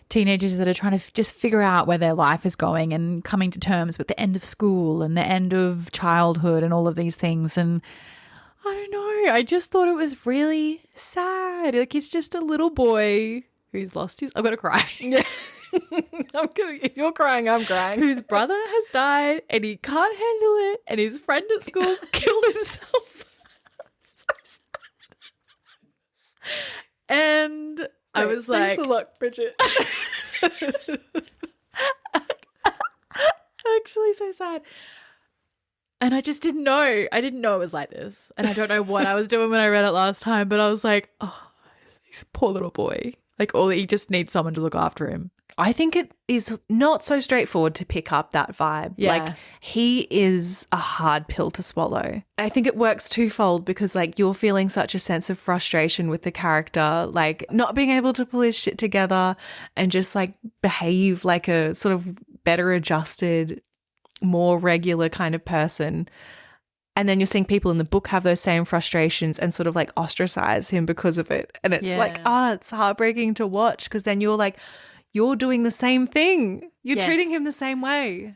teenagers that are trying to just figure out where their life is going and coming to terms with the end of school and the end of childhood and all of these things. And I don't know, I just thought it was really sad. Like, he's just a little boy who's lost his... I've got to cry. Yeah. If you're crying, I'm crying. Whose brother has died and he can't handle it, and his friend at school killed himself. So sad. And I was like... Thanks a lot, Bridget. Actually so sad. And I just didn't know. I didn't know it was like this. And I don't know what I was doing when I read it last time, but I was like, oh, this poor little boy. Like, all he just needs someone to look after him. I think it is not so straightforward to pick up that vibe. Yeah. Like, he is a hard pill to swallow. I think it works twofold because, like, you're feeling such a sense of frustration with the character, like not being able to pull his shit together and just like behave like a sort of better adjusted, more regular kind of person. And then you're seeing people in the book have those same frustrations and sort of like ostracize him because of it. And it's like, it's heartbreaking to watch because then you're like, you're doing the same thing. You're treating him the same way.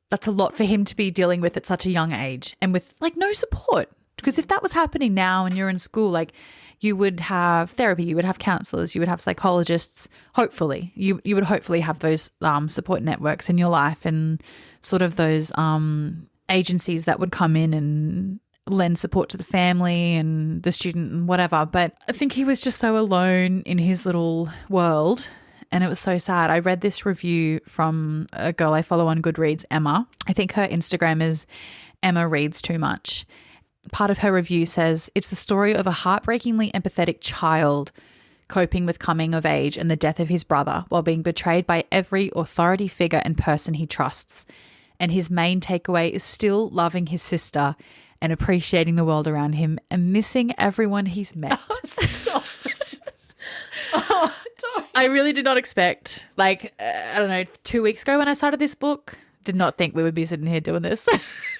That's a lot for him to be dealing with at such a young age and with like no support. Because if that was happening now and you're in school, like you would have therapy, you would have counselors, you would have psychologists, hopefully. You would hopefully have those support networks in your life and sort of those agencies that would come in and lend support to the family and the student and whatever. But I think he was just so alone in his little world. And it was so sad. I read this review from a girl I follow on Goodreads, Emma. I think her Instagram is Emma Reads Too Much. Part of her review says, it's the story of a heartbreakingly empathetic child coping with coming of age and the death of his brother while being betrayed by every authority figure and person he trusts. And his main takeaway is still loving his sister and appreciating the world around him and missing everyone he's met. I really did not expect, I don't know, 2 weeks ago when I started this book, did not think we would be sitting here doing this.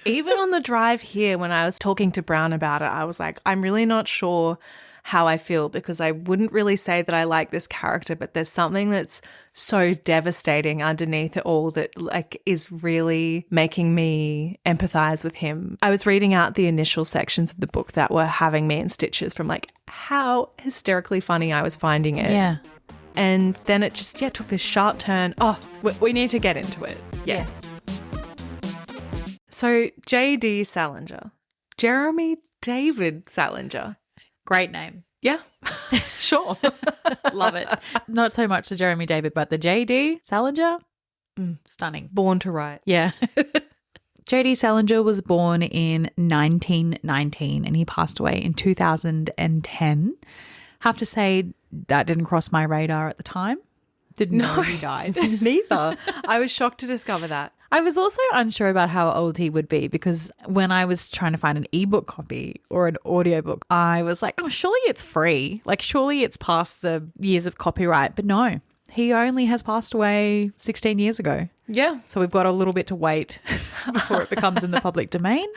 Even on the drive here, when I was talking to Brown about it, I was like, I'm really not sure how I feel, because I wouldn't really say that I like this character, but there's something that's so devastating underneath it all that is really making me empathize with him. I was reading out the initial sections of the book that were having me in stitches from how hysterically funny I was finding it. Yeah. And then it just, took this sharp turn. Oh, we need to get into it. Yes. So J.D. Salinger. Jeremy David Salinger. Great name. Yeah, sure. Love it. Not so much the Jeremy David, but the J.D. Salinger. Stunning. Born to write. Yeah. J.D. Salinger was born in 1919 and he passed away in 2010. Have to say that didn't cross my radar at the time. Didn't know he died. Neither. I was shocked to discover that. I was also unsure about how old he would be because when I was trying to find an ebook copy or an audiobook, I was like, oh, surely it's free. Surely it's past the years of copyright. But no, he only has passed away 16 years ago. Yeah. So we've got a little bit to wait before it becomes in the public domain.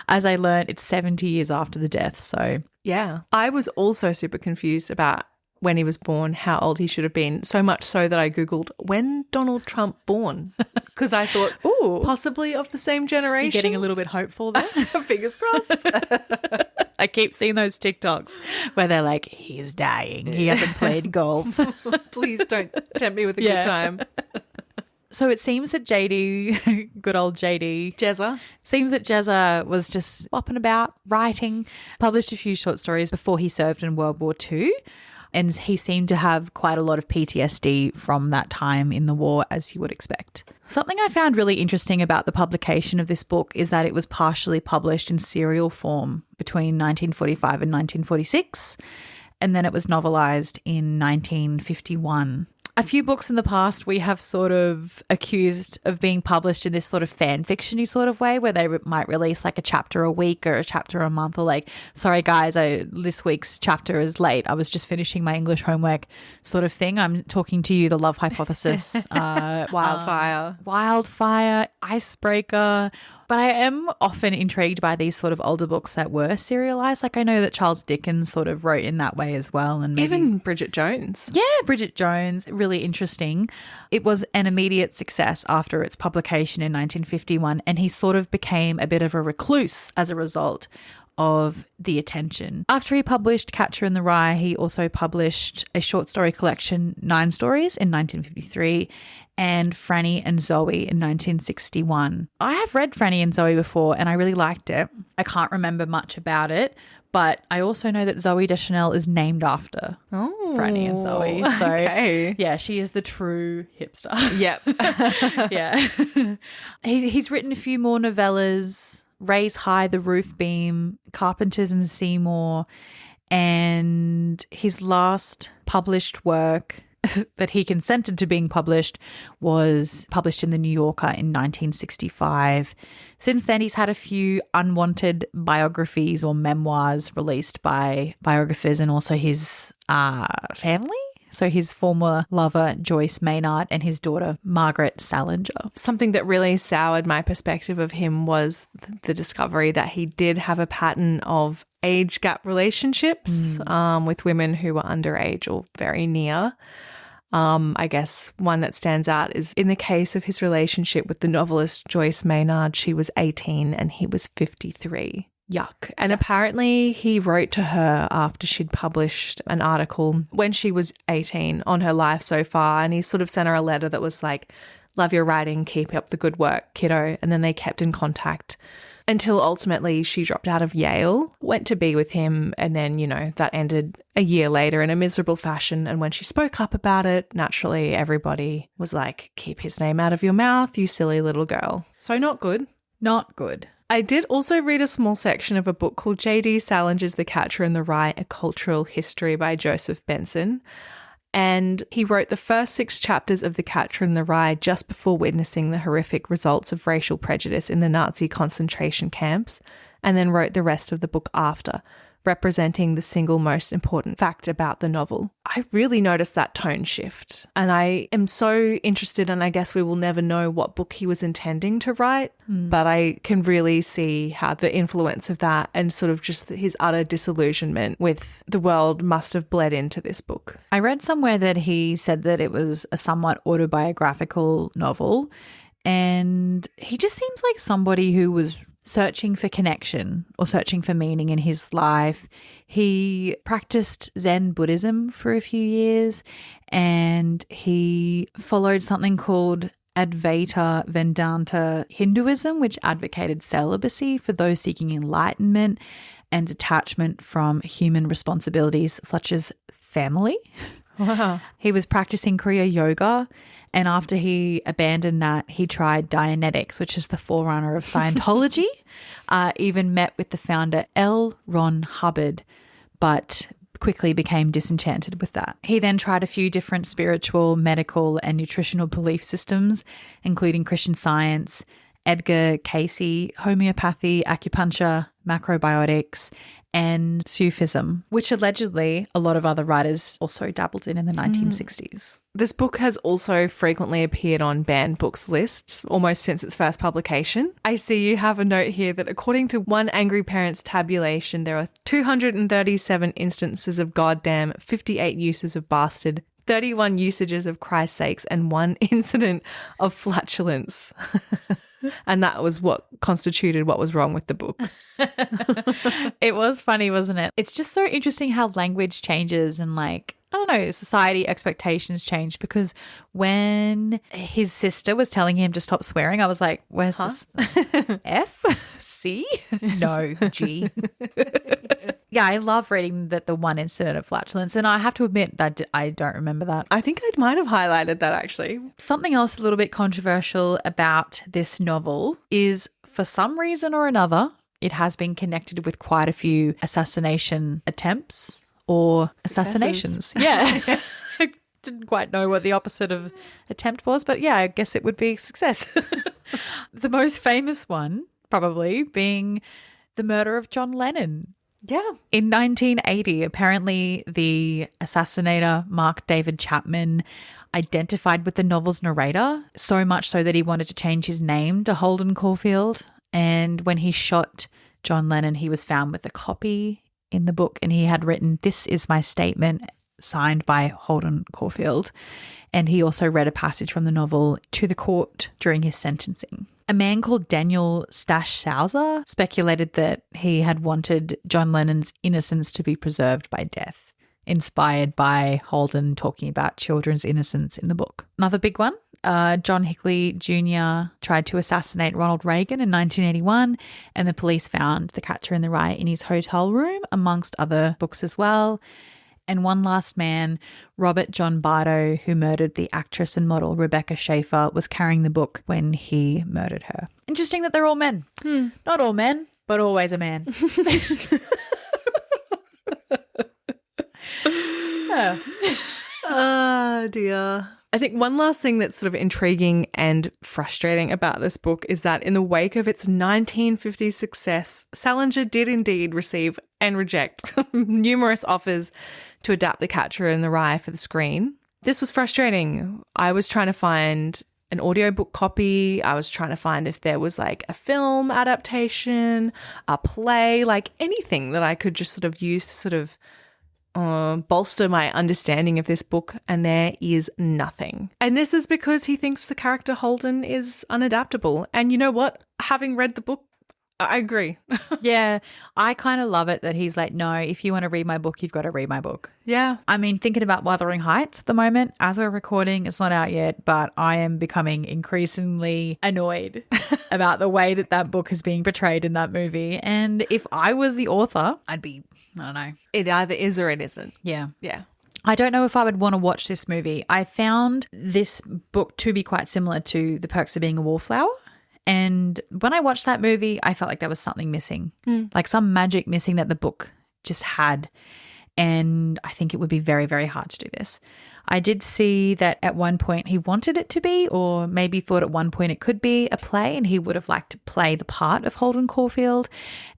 As I learned, it's 70 years after the death. So yeah, I was also super confused about when he was born, how old he should have been, so much so that I Googled, when Donald Trump born? Because I thought, ooh, possibly of the same generation. You're getting a little bit hopeful there. Fingers crossed. I keep seeing those TikToks where they're like, he's dying. He hasn't played golf. Please don't tempt me with a good time. So it seems that JD, good old JD, Jezza, seems that Jezza was just bopping about, writing, published a few short stories before he served in World War II. And he seemed to have quite a lot of PTSD from that time in the war, as you would expect. Something I found really interesting about the publication of this book is that it was partially published in serial form between 1945 and 1946, and then it was novelised in 1951. A few books in the past we have sort of accused of being published in this sort of fan fiction-y sort of way where they might release a chapter a week or a chapter a month or sorry guys, this week's chapter is late. I was just finishing my English homework sort of thing. I'm talking to you, The Love Hypothesis. Wildfire, Icebreaker. But I am often intrigued by these sort of older books that were serialized. I know that Charles Dickens sort of wrote in that way as well. And maybe, even Bridget Jones. Yeah, Bridget Jones, really interesting. It was an immediate success after its publication in 1951, and he sort of became a bit of a recluse as a result of the attention. After he published Catcher in the Rye, he also published a short story collection, 9 Stories, in 1953, and Franny and Zoe in 1961. I have read Franny and Zoe before and I really liked it. I can't remember much about it, but I also know that Zoe Deschanel is named after Franny and Zoe. So okay. Yeah, she is the true hipster. Yep. Yeah. He's written a few more novellas, Raise High the Roof Beam, Carpenters and Seymour, and his last published work that he consented to being published was published in The New Yorker in 1965. Since then, he's had a few unwanted biographies or memoirs released by biographers and also his family. So his former lover, Joyce Maynard, and his daughter, Margaret Salinger. Something that really soured my perspective of him was the discovery that he did have a pattern of age gap relationships with women who were underage or very near. I guess one that stands out is in the case of his relationship with the novelist Joyce Maynard, she was 18 and he was 53. Yuck. And apparently he wrote to her after she'd published an article when she was 18 on her life so far, and he sort of sent her a letter that was like, love your writing, keep up the good work, kiddo. And then they kept in contact until ultimately she dropped out of Yale, went to be with him, and then, that ended a year later in a miserable fashion. And when she spoke up about it, naturally everybody was like, keep his name out of your mouth, you silly little girl. So not good. Not good. I did also read a small section of a book called J.D. Salinger's The Catcher in the Rye, A Cultural History by Joseph Benson. And he wrote the first 6 chapters of The Catcher in the Rye just before witnessing the horrific results of racial prejudice in the Nazi concentration camps, and then wrote the rest of the book after, representing the single most important fact about the novel. I really noticed that tone shift, and I am so interested, and I guess we will never know what book he was intending to write, but I can really see how the influence of that and sort of just his utter disillusionment with the world must have bled into this book. I read somewhere that he said that it was a somewhat autobiographical novel, and he just seems like somebody who was searching for connection or searching for meaning in his life. He practiced Zen Buddhism for a few years, and he followed something called Advaita Vedanta Hinduism, which advocated celibacy for those seeking enlightenment and detachment from human responsibilities such as family. Wow. He was practicing Kriya Yoga, and after he abandoned that, he tried Dianetics, which is the forerunner of Scientology, even met with the founder L. Ron Hubbard, but quickly became disenchanted with that. He then tried a few different spiritual, medical, and nutritional belief systems, including Christian Science, Edgar Cayce, homeopathy, acupuncture, macrobiotics, and Sufism, which allegedly a lot of other writers also dabbled in the 1960s. This book has also frequently appeared on banned books lists almost since its first publication. I see you have a note here that according to One Angry Parent's tabulation, there are 237 instances of goddamn, 58 uses of bastard, 31 usages of Christ's sakes, and 1 incident of flatulence. And that was what constituted what was wrong with the book. It was funny, wasn't it? It's just so interesting how language changes and society expectations change, because when his sister was telling him to stop swearing, I was like, where's this? F? C? No, G. Yeah, I love reading that the 1 incident of flatulence, and I have to admit that I don't remember that. I think I might have highlighted that actually. Something else a little bit controversial about this novel is, for some reason or another, it has been connected with quite a few assassination attempts or assassinations. Yeah. I didn't quite know what the opposite of attempt was, but yeah, I guess it would be success. The most famous one probably being the murder of John Lennon. Yeah. In 1980, apparently the assassinator, Mark David Chapman, identified with the novel's narrator, so much so that he wanted to change his name to Holden Caulfield. And when he shot John Lennon, he was found with a copy in the book, and he had written, "This is my statement," signed by Holden Caulfield. And he also read a passage from the novel to the court during his sentencing. A man called Daniel Stashauser speculated that he had wanted John Lennon's innocence to be preserved by death, inspired by Holden talking about children's innocence in the book. Another big one, John Hinckley Jr. tried to assassinate Ronald Reagan in 1981, and the police found The Catcher in the Rye in his hotel room, amongst other books as well. And one last man, Robert John Bardo, who murdered the actress and model Rebecca Schaefer, was carrying the book when he murdered her. Interesting that they're all men. Not all men, but always a man. Yeah. Oh, dear. I think one last thing that's sort of intriguing and frustrating about this book is that in the wake of its 1950s success, Salinger did indeed receive and reject numerous offers to adapt The Catcher in the Rye for the screen. This was frustrating. I was trying to find an audiobook copy. I was trying to find if there was like a film adaptation, a play, like anything that I could just sort of use to sort of bolster my understanding of this book, and there is nothing. And this is because he thinks the character Holden is unadaptable. And you know what? Having read the book, I agree. Yeah, I kind of love it that he's like, no, if you want to read my book, you've got to read my book. Yeah. I mean, thinking about Wuthering Heights at the moment, as we're recording, it's not out yet, but I am becoming increasingly annoyed about the way that that book is being portrayed in that movie. And if I was the author, I'd be, I don't know. It either is or it isn't. Yeah. Yeah. I don't know if I would want to watch this movie. I found this book to be quite similar to The Perks of Being a Wallflower. And when I watched that movie, I felt like there was something missing, like some magic missing that the book just had. And I think it would be very, very hard to do this. I did see that at one point he wanted it to be, or maybe thought at one point it could be a play, and he would have liked to play the part of Holden Caulfield.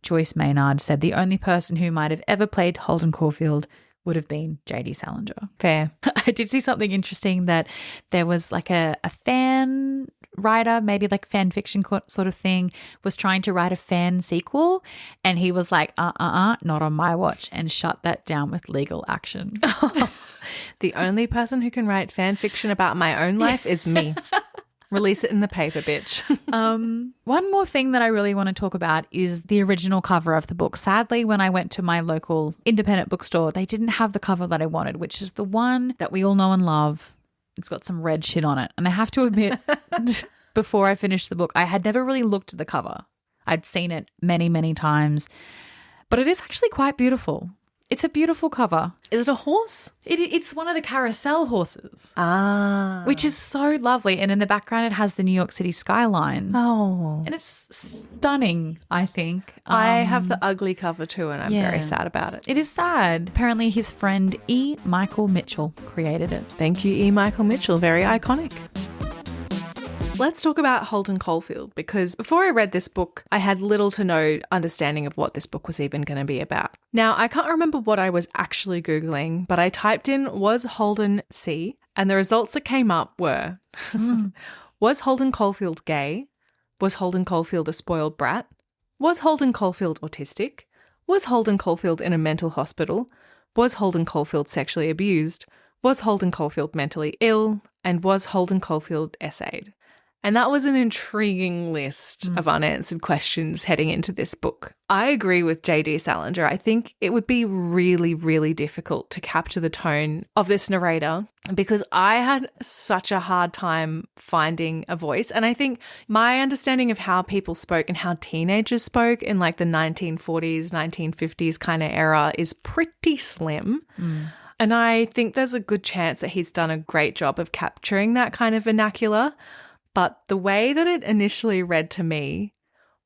Joyce Maynard said the only person who might have ever played Holden Caulfield would have been J.D. Salinger. Fair. I did see something interesting that there was like a fan writer, maybe like fan fiction sort of thing, was trying to write a fan sequel, and he was like, not on my watch, and shut that down with legal action. The only person who can write fan fiction about my own life is me. Release it in the paper, bitch. One more thing that I really want to talk about is the original cover of the book. Sadly, when I went to my local independent bookstore, they didn't have the cover that I wanted, which is the one that we all know and love. It's got some red shit on it. And I have to admit, before I finished the book, I had never really looked at the cover. I'd seen it many, many times, but it is actually quite beautiful. It's a beautiful cover. Is it a horse? It's one of the carousel horses. Ah. Which is so lovely. And in the background, it has the New York City skyline. Oh. And it's stunning, I think. I have the ugly cover too, and I'm very sad about it. It is sad. Apparently, his friend E. Michael Mitchell created it. Thank you, E. Michael Mitchell. Very iconic. Let's talk about Holden Caulfield, because before I read this book, I had little to no understanding of what this book was even going to be about. Now, I can't remember what I was actually Googling, but I typed in, was Holden C? And the results that came up were, was Holden Caulfield gay? Was Holden Caulfield a spoiled brat? Was Holden Caulfield autistic? Was Holden Caulfield in a mental hospital? Was Holden Caulfield sexually abused? Was Holden Caulfield mentally ill? And was Holden Caulfield essayed? And that was an intriguing list of unanswered questions heading into this book. I agree with J.D. Salinger. I think it would be really, really difficult to capture the tone of this narrator because I had such a hard time finding a voice. And I think my understanding of how people spoke and how teenagers spoke in like the 1940s, 1950s kind of era is pretty slim. And I think there's a good chance that he's done a great job of capturing that kind of vernacular. But the way that it initially read to me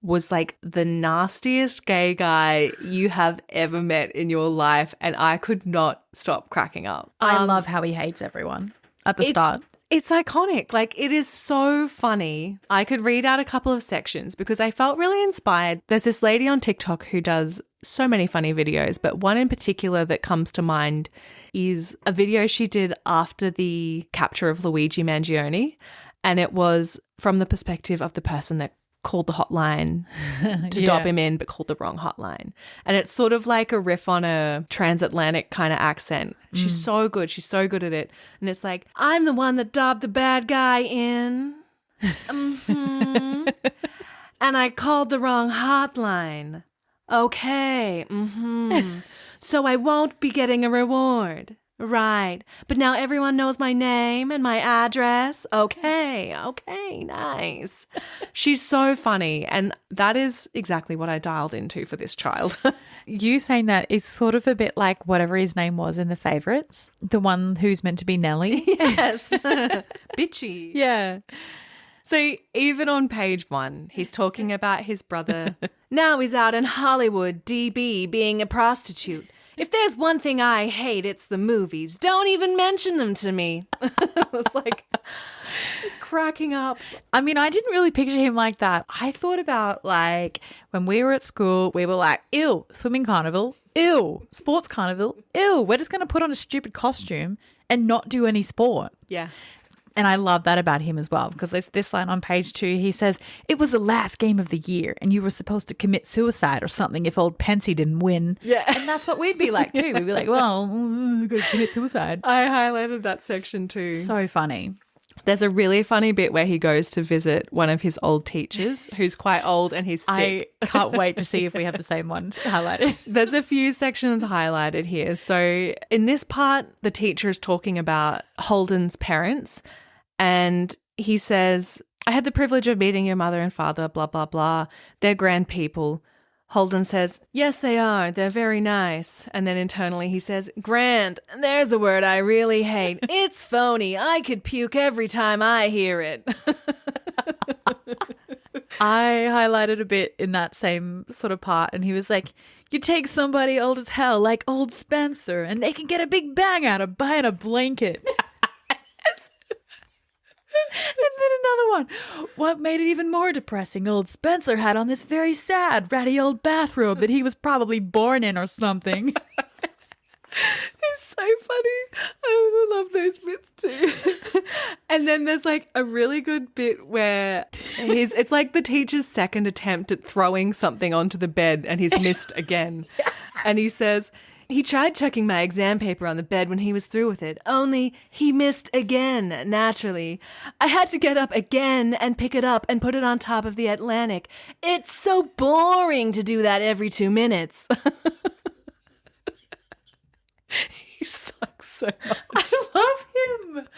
was like the nastiest gay guy you have ever met in your life, and I could not stop cracking up. I love how he hates everyone at the start. It's iconic. Like, it is so funny. I could read out a couple of sections because I felt really inspired. There's this lady on TikTok who does so many funny videos, but one in particular that comes to mind is a video she did after the capture of Luigi Mangione. And it was from the perspective of the person that called the hotline to dob him in, but called the wrong hotline. And it's sort of like a riff on a transatlantic kind of accent. She's so good. She's so good at it. And it's like, I'm the one that dobbed the bad guy in. And I called the wrong hotline. Okay. So I won't be getting a reward. Right. But now everyone knows my name and my address. Okay, nice. She's so funny. And that is exactly what I dialed into for this child. You saying that is sort of a bit like whatever his name was in The Favourites, the one who's meant to be Nellie. Yes. Bitchy. Yeah. So even on page 1, he's talking about his brother. Now he's out in Hollywood, DB, being a prostitute. If there's one thing I hate, it's the movies. Don't even mention them to me. I was like cracking up. I mean, I didn't really picture him like that. I thought about like when we were at school, we were like, ew, swimming carnival, ew, sports carnival, ew, we're just going to put on a stupid costume and not do any sport. Yeah. And I love that about him as well, because there's this line on page 2. He says, it was the last game of the year and you were supposed to commit suicide or something if old Pensy didn't win. Yeah. And that's what we'd be like too. We'd be like, well, we've got to commit suicide. I highlighted that section too. So funny. There's a really funny bit where he goes to visit one of his old teachers who's quite old and he's sick. I can't wait to see if we have the same ones highlighted. There's a few sections highlighted here. So in this part, the teacher is talking about Holden's parents, and he says, I had the privilege of meeting your mother and father, blah, blah, blah. They're grand people. Holden says, yes, they are. They're very nice. And then internally he says, grand. There's a word I really hate. It's phony. I could puke every time I hear it. I highlighted a bit in that same sort of part, and he was like, you take somebody old as hell like old Spencer and they can get a big bang out of buying a blanket. And then another one. What made it even more depressing? Old Spencer had on this very sad, ratty old bathrobe that he was probably born in or something. It's so funny. I love those bits too. And then there's like a really good bit where it's like the teacher's second attempt at throwing something onto the bed and he's missed again. And he says, he tried chucking my exam paper on the bed when he was through with it, only he missed again, naturally. I had to get up again and pick it up and put it on top of the Atlantic. It's so boring to do that every 2 minutes. He sucks so much. I love him.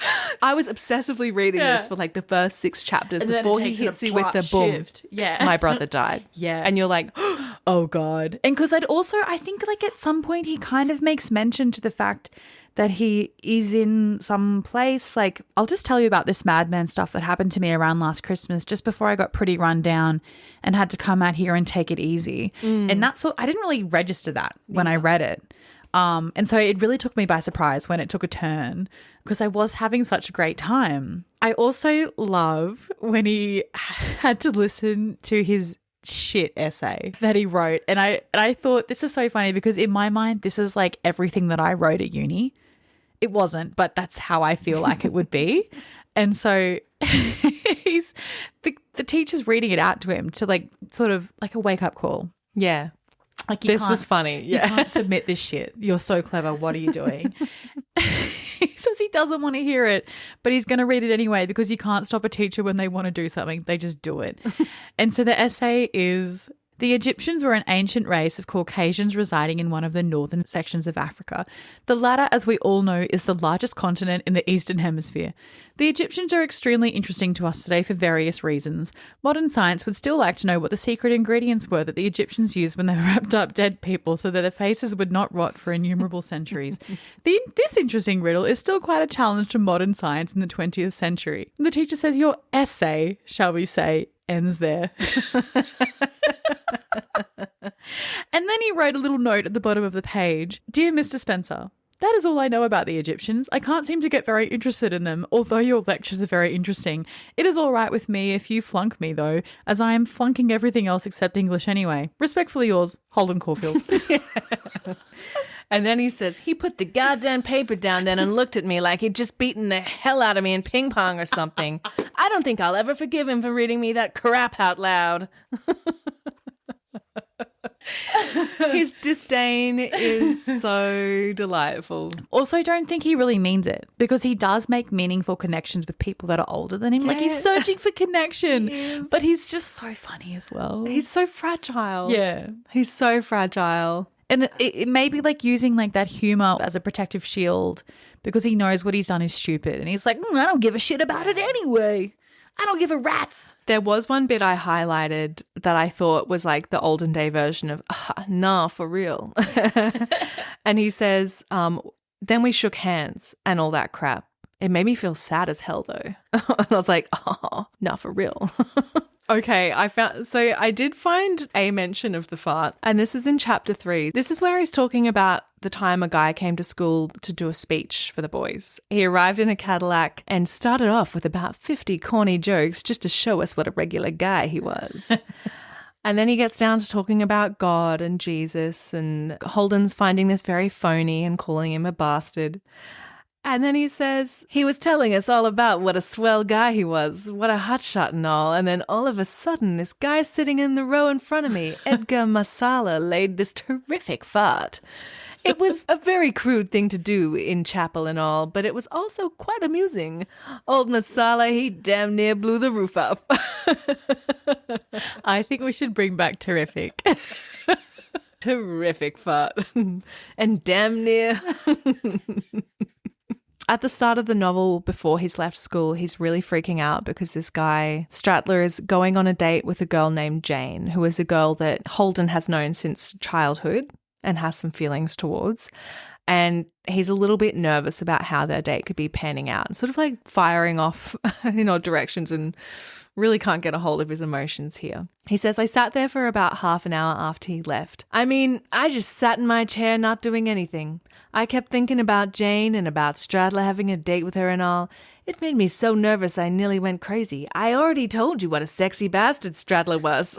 I was obsessively reading this for like the first 6 chapters before he hits you with the boom. Shift. Yeah. My brother died. Yeah. And you're like, oh God. And because I think like at some point he kind of makes mention to the fact that he is in some place. Like, I'll just tell you about this madman stuff that happened to me around last Christmas, just before I got pretty run down and had to come out here and take it easy. And that's I didn't really register that when I read it. And so it really took me by surprise when it took a turn, because I was having such a great time. I also love when he had to listen to his shit essay that he wrote. And I thought, this is so funny, because in my mind, this is like everything that I wrote at uni. It wasn't, but that's how I feel like it would be. And so the teacher's reading it out to him to like sort of like a wake up call. yeah. Like, This was funny. You Yeah. can't submit this shit. You're so clever. What are you doing? He says he doesn't want to hear it, but he's going to read it anyway, because you can't stop a teacher when they want to do something. They just do it. And so the essay is, the Egyptians were an ancient race of Caucasians residing in one of the northern sections of Africa. The latter, as we all know, is the largest continent in the Eastern Hemisphere. The Egyptians are extremely interesting to us today for various reasons. Modern science would still like to know what the secret ingredients were that the Egyptians used when they wrapped up dead people so that their faces would not rot for innumerable centuries. This interesting riddle is still quite a challenge to modern science in the 20th century. The teacher says your essay, shall we say, ends there. And then he wrote a little note at the bottom of the page. Dear Mr. Spencer, that is all I know about the Egyptians. I can't seem to get very interested in them, although your lectures are very interesting. It is all right with me if you flunk me, though, as I am flunking everything else except English anyway. Respectfully yours, Holden Caulfield. And then he says, he put the goddamn paper down then and looked at me like he'd just beaten the hell out of me in ping pong or something. I don't think I'll ever forgive him for reading me that crap out loud. His disdain is so delightful. Also, don't think he really means it, because he does make meaningful connections with people that are older than him. Like, he's searching for connection, but he's just so funny as well. He's so fragile. Yeah. He's so fragile. And it may be like using like that humor as a protective shield, because he knows what he's done is stupid. And he's like, I don't give a shit about it anyway. I don't give a rat's. There was one bit I highlighted that I thought was like the olden day version of, nah, for real. And he says, then we shook hands and all that crap. It made me feel sad as hell though. And I was like, nah, for real. Okay, I did find a mention of the fart, and this is in chapter 3. This is where he's talking about the time a guy came to school to do a speech for the boys. He arrived in a Cadillac and started off with about 50 corny jokes just to show us what a regular guy he was. And then he gets down to talking about God and Jesus, and Holden's finding this very phony and calling him a bastard. And then he says, he was telling us all about what a swell guy he was, what a hotshot and all. And then all of a sudden, this guy sitting in the row in front of me, Edgar Masala, laid this terrific fart. It was a very crude thing to do in chapel and all, but it was also quite amusing. Old Masala, he damn near blew the roof off. I think we should bring back terrific. Terrific fart. And damn near. At the start of the novel, before he's left school, he's really freaking out because this guy, Stratler, is going on a date with a girl named Jane, who is a girl that Holden has known since childhood and has some feelings towards. And he's a little bit nervous about how their date could be panning out and sort of like firing off in odd directions and really can't get a hold of his emotions here. He says, I sat there for about half an hour after he left. I mean, I just sat in my chair not doing anything. I kept thinking about Jane and about Stradler having a date with her and all. It made me so nervous I nearly went crazy. I already told you what a sexy bastard Stradler was.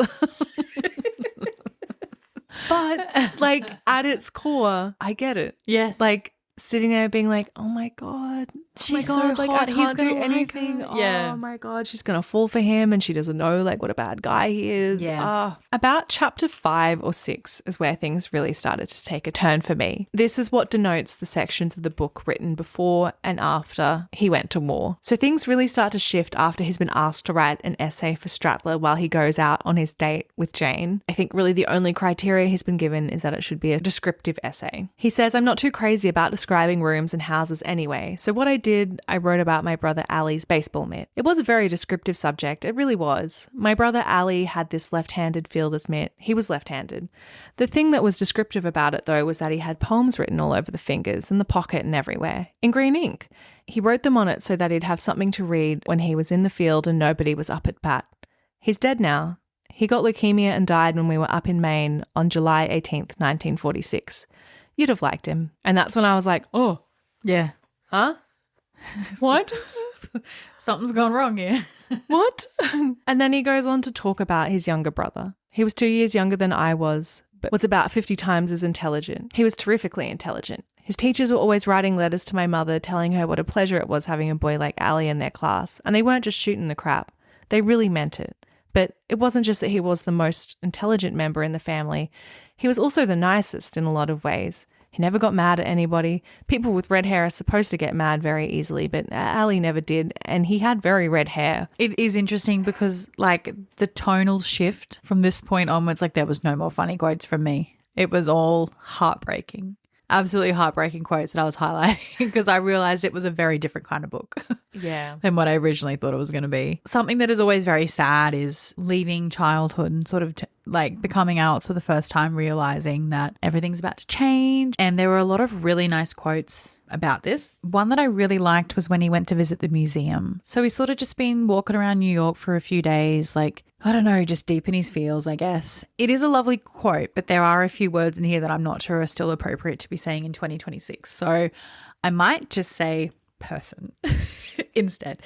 But, like, at its core, I get it. Yes. Like, sitting there being like, oh my God. She's oh my God, so like, hot, I he's can't do gonna like anything. her. Yeah. Oh my God, she's going to fall for him and she doesn't know, like, what a bad guy he is. Yeah. About chapter 5 or 6 is where things really started to take a turn for me. This is what denotes the sections of the book written before and after he went to war. So things really start to shift after he's been asked to write an essay for Stratler while he goes out on his date with Jane. I think really the only criteria he's been given is that it should be a descriptive essay. He says, I'm not too crazy about describing rooms and houses anyway. So what I did, I wrote about my brother Ali's baseball mitt. It was a very descriptive subject. It really was. My brother Ali had this left-handed fielder's mitt. He was left-handed. The thing that was descriptive about it, though, was that he had poems written all over the fingers, in the pocket and everywhere, in green ink. He wrote them on it so that he'd have something to read when he was in the field and nobody was up at bat. He's dead now. He got leukemia and died when we were up in Maine on July 18th, 1946. You'd have liked him. And that's when I was like, oh, Yeah. huh? What? Something's gone wrong here. What? And then he goes on to talk about his younger brother. He was 2 years younger than I was, but was about 50 times as intelligent. He was terrifically intelligent. His teachers were always writing letters to my mother telling her what a pleasure it was having a boy like Ali in their class, and they weren't just shooting the crap. They really meant it. But it wasn't just that he was the most intelligent member in the family. He was also the nicest in a lot of ways. He never got mad at anybody. People with red hair are supposed to get mad very easily, but Ali never did, and he had very red hair. It is interesting because, like, the tonal shift from this point onwards, like, there was no more funny quotes from me. It was all heartbreaking. Absolutely heartbreaking quotes that I was highlighting because I realized it was a very different kind of book Yeah. than what I originally thought it was going to be. Something that is always very sad is leaving childhood and sort of like becoming adults for the first time, realizing that everything's about to change. And there were a lot of really nice quotes about this. One that I really liked was when he went to visit the museum. So he's sort of just been walking around New York for a few days, like, I don't know, just deep in his feels, I guess. It is a lovely quote, but there are a few words in here that I'm not sure are still appropriate to be saying in 2026. So I might just say person instead.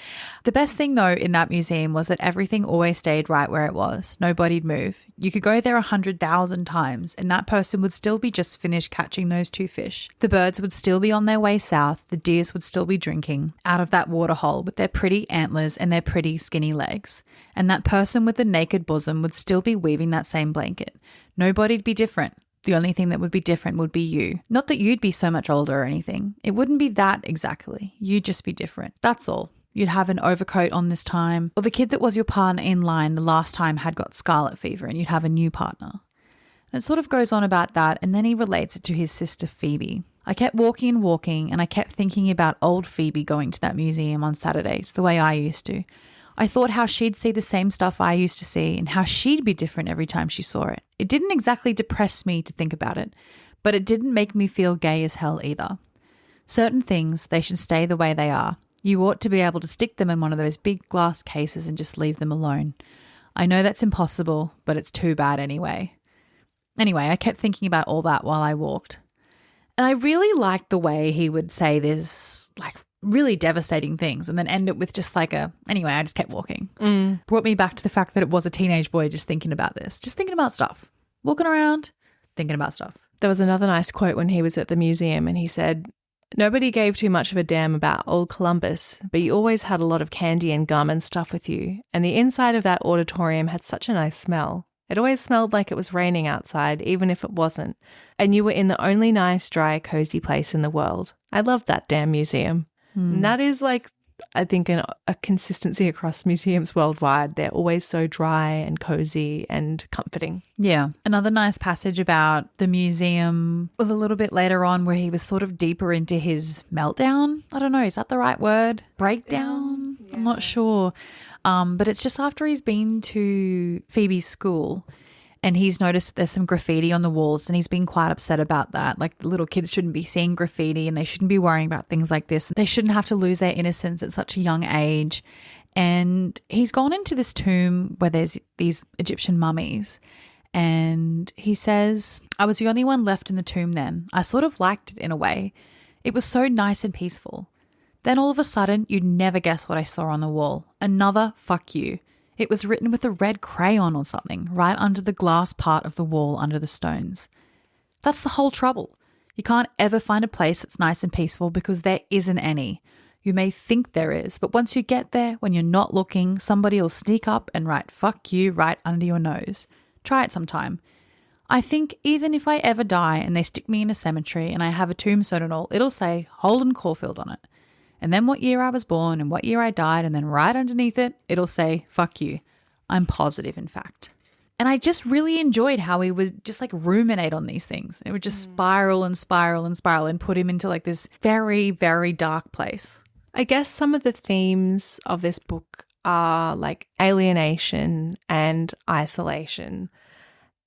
The best thing though in that museum was that everything always stayed right where it was. Nobody'd move. You could go there 100,000 times and that person would still be just finished catching those 2 fish. The birds would still be on their way south. The deers would still be drinking out of that water hole with their pretty antlers and their pretty skinny legs. And that person with the naked bosom would still be weaving that same blanket. Nobody'd be different. The only thing that would be different would be you. Not that you'd be so much older or anything. It wouldn't be that exactly. You'd just be different. That's all. You'd have an overcoat on this time. Or the kid that was your partner in line the last time had got scarlet fever and you'd have a new partner. And it sort of goes on about that, and then he relates it to his sister Phoebe. I kept walking and walking, and I kept thinking about old Phoebe going to that museum on Saturdays the way I used to. I thought how she'd see the same stuff I used to see and how she'd be different every time she saw it. It didn't exactly depress me to think about it, but it didn't make me feel gay as hell either. Certain things, they should stay the way they are. You ought to be able to stick them in one of those big glass cases and just leave them alone. I know that's impossible, but it's too bad anyway. Anyway, I kept thinking about all that while I walked. And I really liked the way he would say this, like, really devastating things and then end it with just like anyway, I just kept walking. Brought me back to the fact that it was a teenage boy just thinking about this, just thinking about stuff, walking around, thinking about stuff. There was another nice quote when he was at the museum and he said, Nobody gave too much of a damn about old Columbus, but you always had a lot of candy and gum and stuff with you, and the inside of that auditorium had such a nice smell. It always smelled like it was raining outside, even if it wasn't, and you were in the only nice, dry, cozy place in the world. I loved that damn museum. And that is like, I think, a consistency across museums worldwide. They're always so dry and cozy and comforting. Yeah. Another nice passage about the museum was a little bit later on where he was sort of deeper into his meltdown. I don't know. Is that the right word? Breakdown? Yeah. I'm not sure. But it's just after he's been to Phoebe's school and he's noticed that there's some graffiti on the walls and he's been quite upset about that. Like, little kids shouldn't be seeing graffiti and they shouldn't be worrying about things like this. They shouldn't have to lose their innocence at such a young age. And he's gone into this tomb where there's these Egyptian mummies. And he says, I was the only one left in the tomb then. I sort of liked it in a way. It was so nice and peaceful. Then all of a sudden, you'd never guess what I saw on the wall. Another fuck you. It was written with a red crayon or something right under the glass part of the wall under the stones. That's the whole trouble. You can't ever find a place that's nice and peaceful because there isn't any. You may think there is, but once you get there, when you're not looking, somebody will sneak up and write fuck you right under your nose. Try it sometime. I think even if I ever die and they stick me in a cemetery and I have a tombstone and all, it'll say Holden Caulfield on it. And then what year I was born and what year I died, and then right underneath it, it'll say, fuck you. I'm positive, in fact. And I just really enjoyed how he would just like ruminate on these things. It would just spiral and spiral and spiral and put him into like this very, very dark place. I guess some of the themes of this book are like alienation and isolation.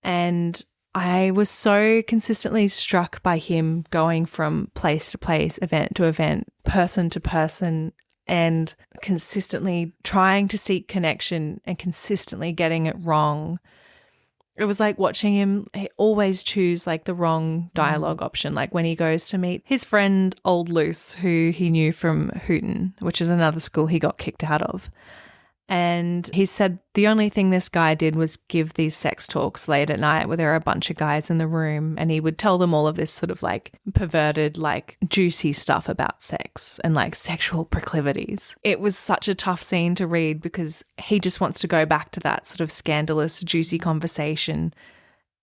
And I was so consistently struck by him going from place to place, event to event, person to person, and consistently trying to seek connection and consistently getting it wrong. It was like watching him always choose like the wrong dialogue option. Like when he goes to meet his friend Old Luce, who he knew from Hooton, which is another school he got kicked out of. And he said the only thing this guy did was give these sex talks late at night where there are a bunch of guys in the room, and he would tell them all of this sort of like perverted, like juicy stuff about sex and like sexual proclivities. It was such a tough scene to read because he just wants to go back to that sort of scandalous, juicy conversation,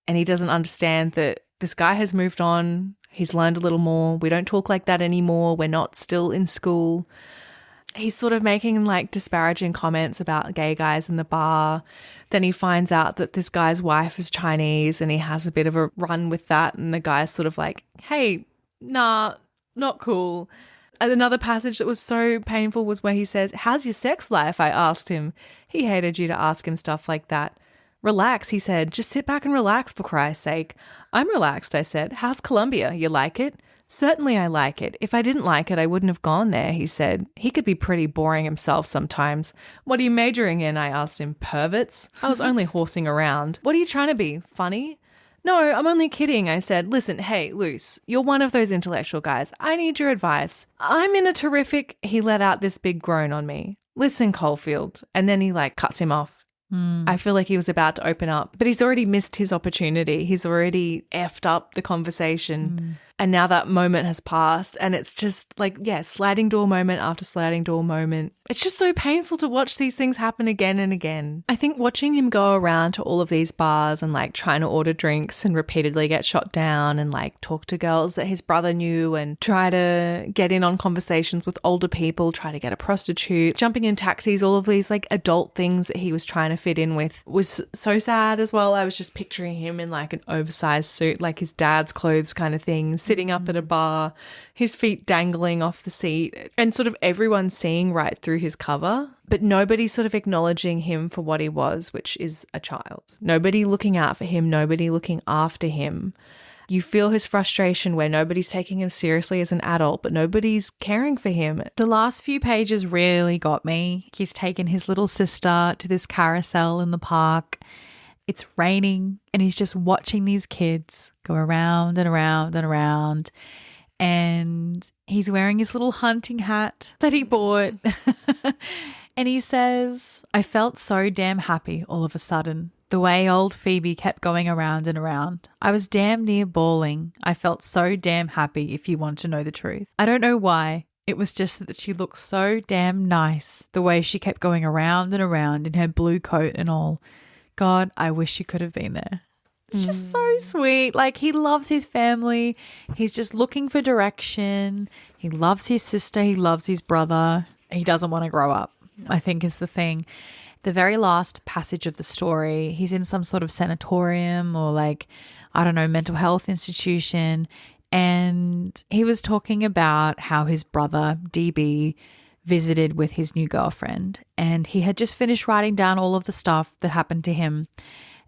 and he doesn't understand that this guy has moved on. He's learned a little more. We don't talk like that anymore. We're not still in school. He's sort of making like disparaging comments about gay guys in the bar. Then he finds out that this guy's wife is Chinese and he has a bit of a run with that. And the guy's sort of like, hey, nah, not cool. And another passage that was so painful was where he says, how's your sex life? I asked him. He hated you to ask him stuff like that. Relax, he said. Just sit back and relax, for Christ's sake. I'm relaxed, I said. How's Columbia? You like it? Certainly I like it. If I didn't like it, I wouldn't have gone there, he said. He could be pretty boring himself sometimes. What are you majoring in? I asked him. Perverts? I was only horsing around. What are you trying to be? Funny? No, I'm only kidding, I said. Listen, hey, Luce, you're one of those intellectual guys. I need your advice. I'm in a terrific... He let out this big groan on me. Listen, Caulfield. And then he like cuts him off. I feel like he was about to open up, but he's already missed his opportunity. He's already effed up the conversation. And now that moment has passed and it's just like, yeah, sliding door moment after sliding door moment. It's just so painful to watch these things happen again and again. I think watching him go around to all of these bars and like trying to order drinks and repeatedly get shot down and like talk to girls that his brother knew and try to get in on conversations with older people, try to get a prostitute, jumping in taxis, all of these like adult things that he was trying to fit in with was so sad as well. I was just picturing him in like an oversized suit, like his dad's clothes kind of thing, sitting up at a bar, his feet dangling off the seat, and sort of everyone seeing right through his cover, but nobody sort of acknowledging him for what he was, which is a child. Nobody looking out for him, nobody looking after him. You feel his frustration where nobody's taking him seriously as an adult, but nobody's caring for him. The last few pages really got me. He's taken his little sister to this carousel in the park. It's raining and he's just watching these kids go around and around and around. And he's wearing his little hunting hat that he bought. And he says, I felt so damn happy all of a sudden. The way old Phoebe kept going around and around. I was damn near bawling. I felt so damn happy, if you want to know the truth. I don't know why. It was just that she looked so damn nice, the way she kept going around and around in her blue coat and all. God, I wish she could have been there. It's just so sweet. Like, he loves his family. He's just looking for direction. He loves his sister. He loves his brother. He doesn't want to grow up, I think is the thing. The very last passage of the story, he's in some sort of sanatorium or like, I don't know, mental health institution. And he was talking about how his brother, DB, visited with his new girlfriend. And he had just finished writing down all of the stuff that happened to him.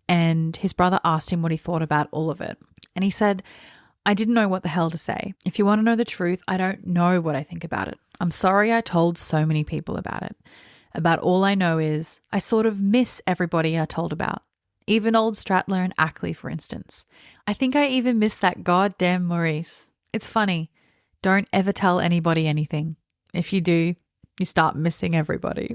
And his brother asked him what he thought about all of it. And he said, I didn't know what the hell to say. If you want to know the truth, I don't know what I think about it. I'm sorry I told so many people about it. About all I know is I sort of miss everybody I told about. Even old Stratler and Ackley, for instance. I think I even miss that goddamn Maurice. It's funny. Don't ever tell anybody anything. If you do, you start missing everybody.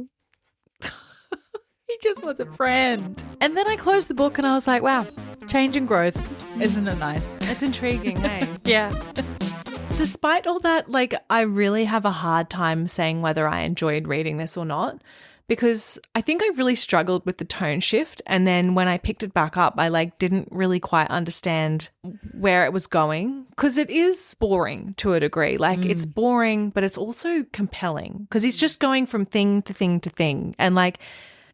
He just wants a friend. And then I closed the book and I was like, wow, change and growth. Isn't it nice? It's intriguing, hey? Yeah. Despite all that, like, I really have a hard time saying whether I enjoyed reading this or not, because I think I really struggled with the tone shift. And then when I picked it back up, I like didn't really quite understand where it was going, because it is boring to a degree. Like it's boring, but it's also compelling because he's just going from thing to thing to thing. And like,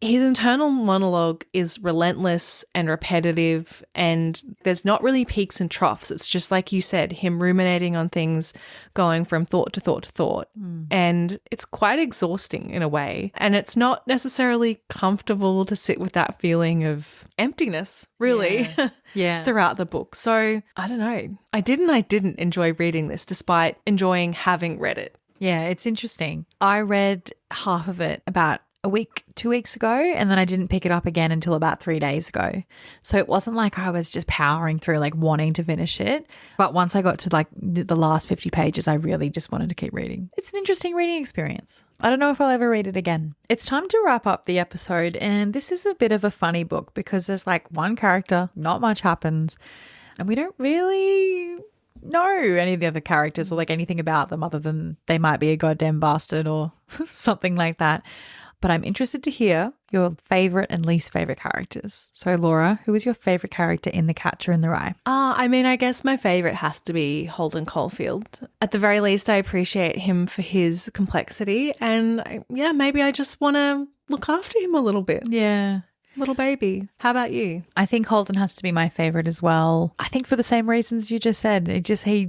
his internal monologue is relentless and repetitive, and there's not really peaks and troughs. It's just like you said, him ruminating on things, going from thought to thought to thought. And it's quite exhausting in a way. And it's not necessarily comfortable to sit with that feeling of emptiness, really, Yeah. throughout the book. So I don't know. I didn't enjoy reading this despite enjoying having read it. Yeah, it's interesting. I read half of it about a week, 2 weeks ago, and then I didn't pick it up again until about 3 days ago. So it wasn't like I was just powering through, like wanting to finish it. But once I got to like the last 50 pages, I really just wanted to keep reading. It's an interesting reading experience. I don't know if I'll ever read it again. It's time to wrap up the episode, and this is a bit of a funny book because there's like one character, not much happens, and we don't really know any of the other characters or like anything about them other than they might be a goddamn bastard or something like that. But I'm interested to hear your favourite and least favourite characters. So, Laura, who is your favourite character in The Catcher in the Rye? I mean, I guess my favourite has to be Holden Caulfield. At the very least, I appreciate him for his complexity. And yeah, maybe I just want to look after him a little bit. Yeah. Little baby. How about you? I think Holden has to be my favourite as well. I think for the same reasons you just said. He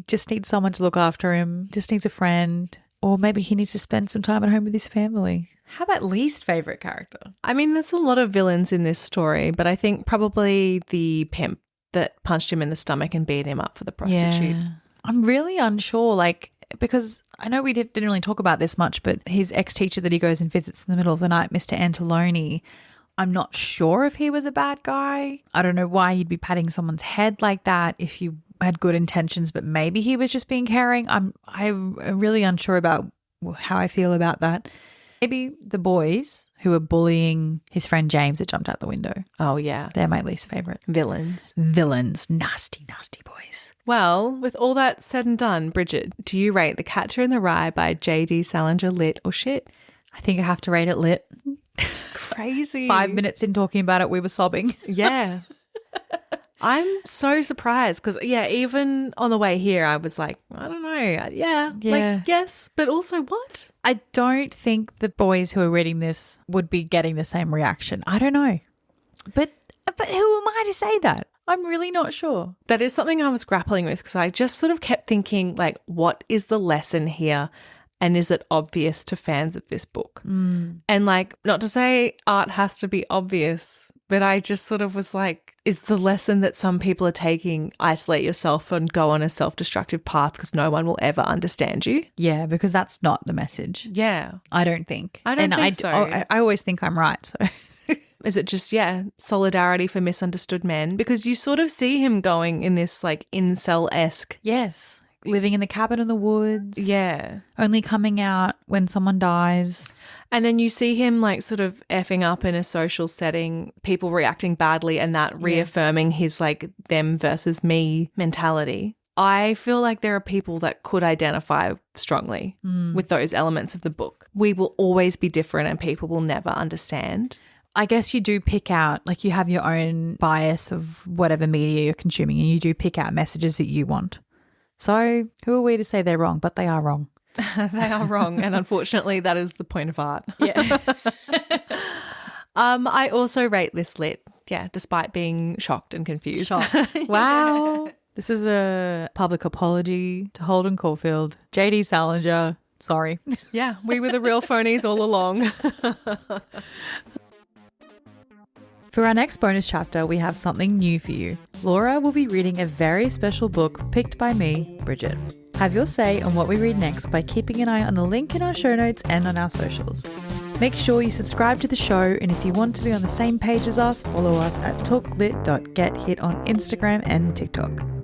just needs someone to look after him, just needs a friend. Or maybe he needs to spend some time at home with his family. How about least favourite character? I mean, there's a lot of villains in this story, but I think probably the pimp that punched him in the stomach and beat him up for the prostitute. Yeah. I'm really unsure, like, because I know we didn't really talk about this much, but his ex-teacher that he goes and visits in the middle of the night, Mr. Anteloni, I'm not sure if he was a bad guy. I don't know why you'd be patting someone's head like that if you had good intentions, but maybe he was just being caring. I'm really unsure about how I feel about that. Maybe the boys who were bullying his friend James that jumped out the window. Oh, yeah. They're my least favourite. Villains. Nasty, nasty boys. Well, with all that said and done, Bridget, do you rate The Catcher in the Rye by J.D. Salinger lit or shit? I think I have to rate it lit. Crazy. 5 minutes in talking about it, we were sobbing. Yeah. I'm so surprised because, yeah, even on the way here, I was like, I don't know. Yeah. Like, yes, but also what? I don't think the boys who are reading this would be getting the same reaction. I don't know. But who am I to say that? I'm really not sure. That is something I was grappling with because I just sort of kept thinking, like, what is the lesson here? And is it obvious to fans of this book? And like, not to say art has to be obvious, but I just sort of was like, is the lesson that some people are taking isolate yourself and go on a self-destructive path because no one will ever understand you? Yeah, because that's not the message. Yeah. I don't think. I don't think so. I always think I'm right. So. Is it just, solidarity for misunderstood men? Because you sort of see him going in this like incel-esque. Yes. living in the cabin in the woods. Yeah. Only coming out when someone dies. And then you see him like sort of effing up in a social setting, people reacting badly, and that reaffirming his like them versus me mentality. I feel like there are people that could identify strongly with those elements of the book. We will always be different and people will never understand. I guess you do pick out, like you have your own bias of whatever media you're consuming, and you do pick out messages that you want. So who are we to say they're wrong? But they are wrong. They are wrong. And unfortunately, that is the point of art. Yeah. I also rate this lit. Yeah, despite being shocked and confused. Shocked. Wow. This is a public apology to Holden Caulfield, JD Salinger. Sorry. Yeah, we were the real phonies all along. For our next bonus chapter, we have something new for you. Laura will be reading a very special book picked by me, Bridget. Have your say on what we read next by keeping an eye on the link in our show notes and on our socials. Make sure you subscribe to the show, and if you want to be on the same page as us, follow us at talklit.gethit on Instagram and TikTok.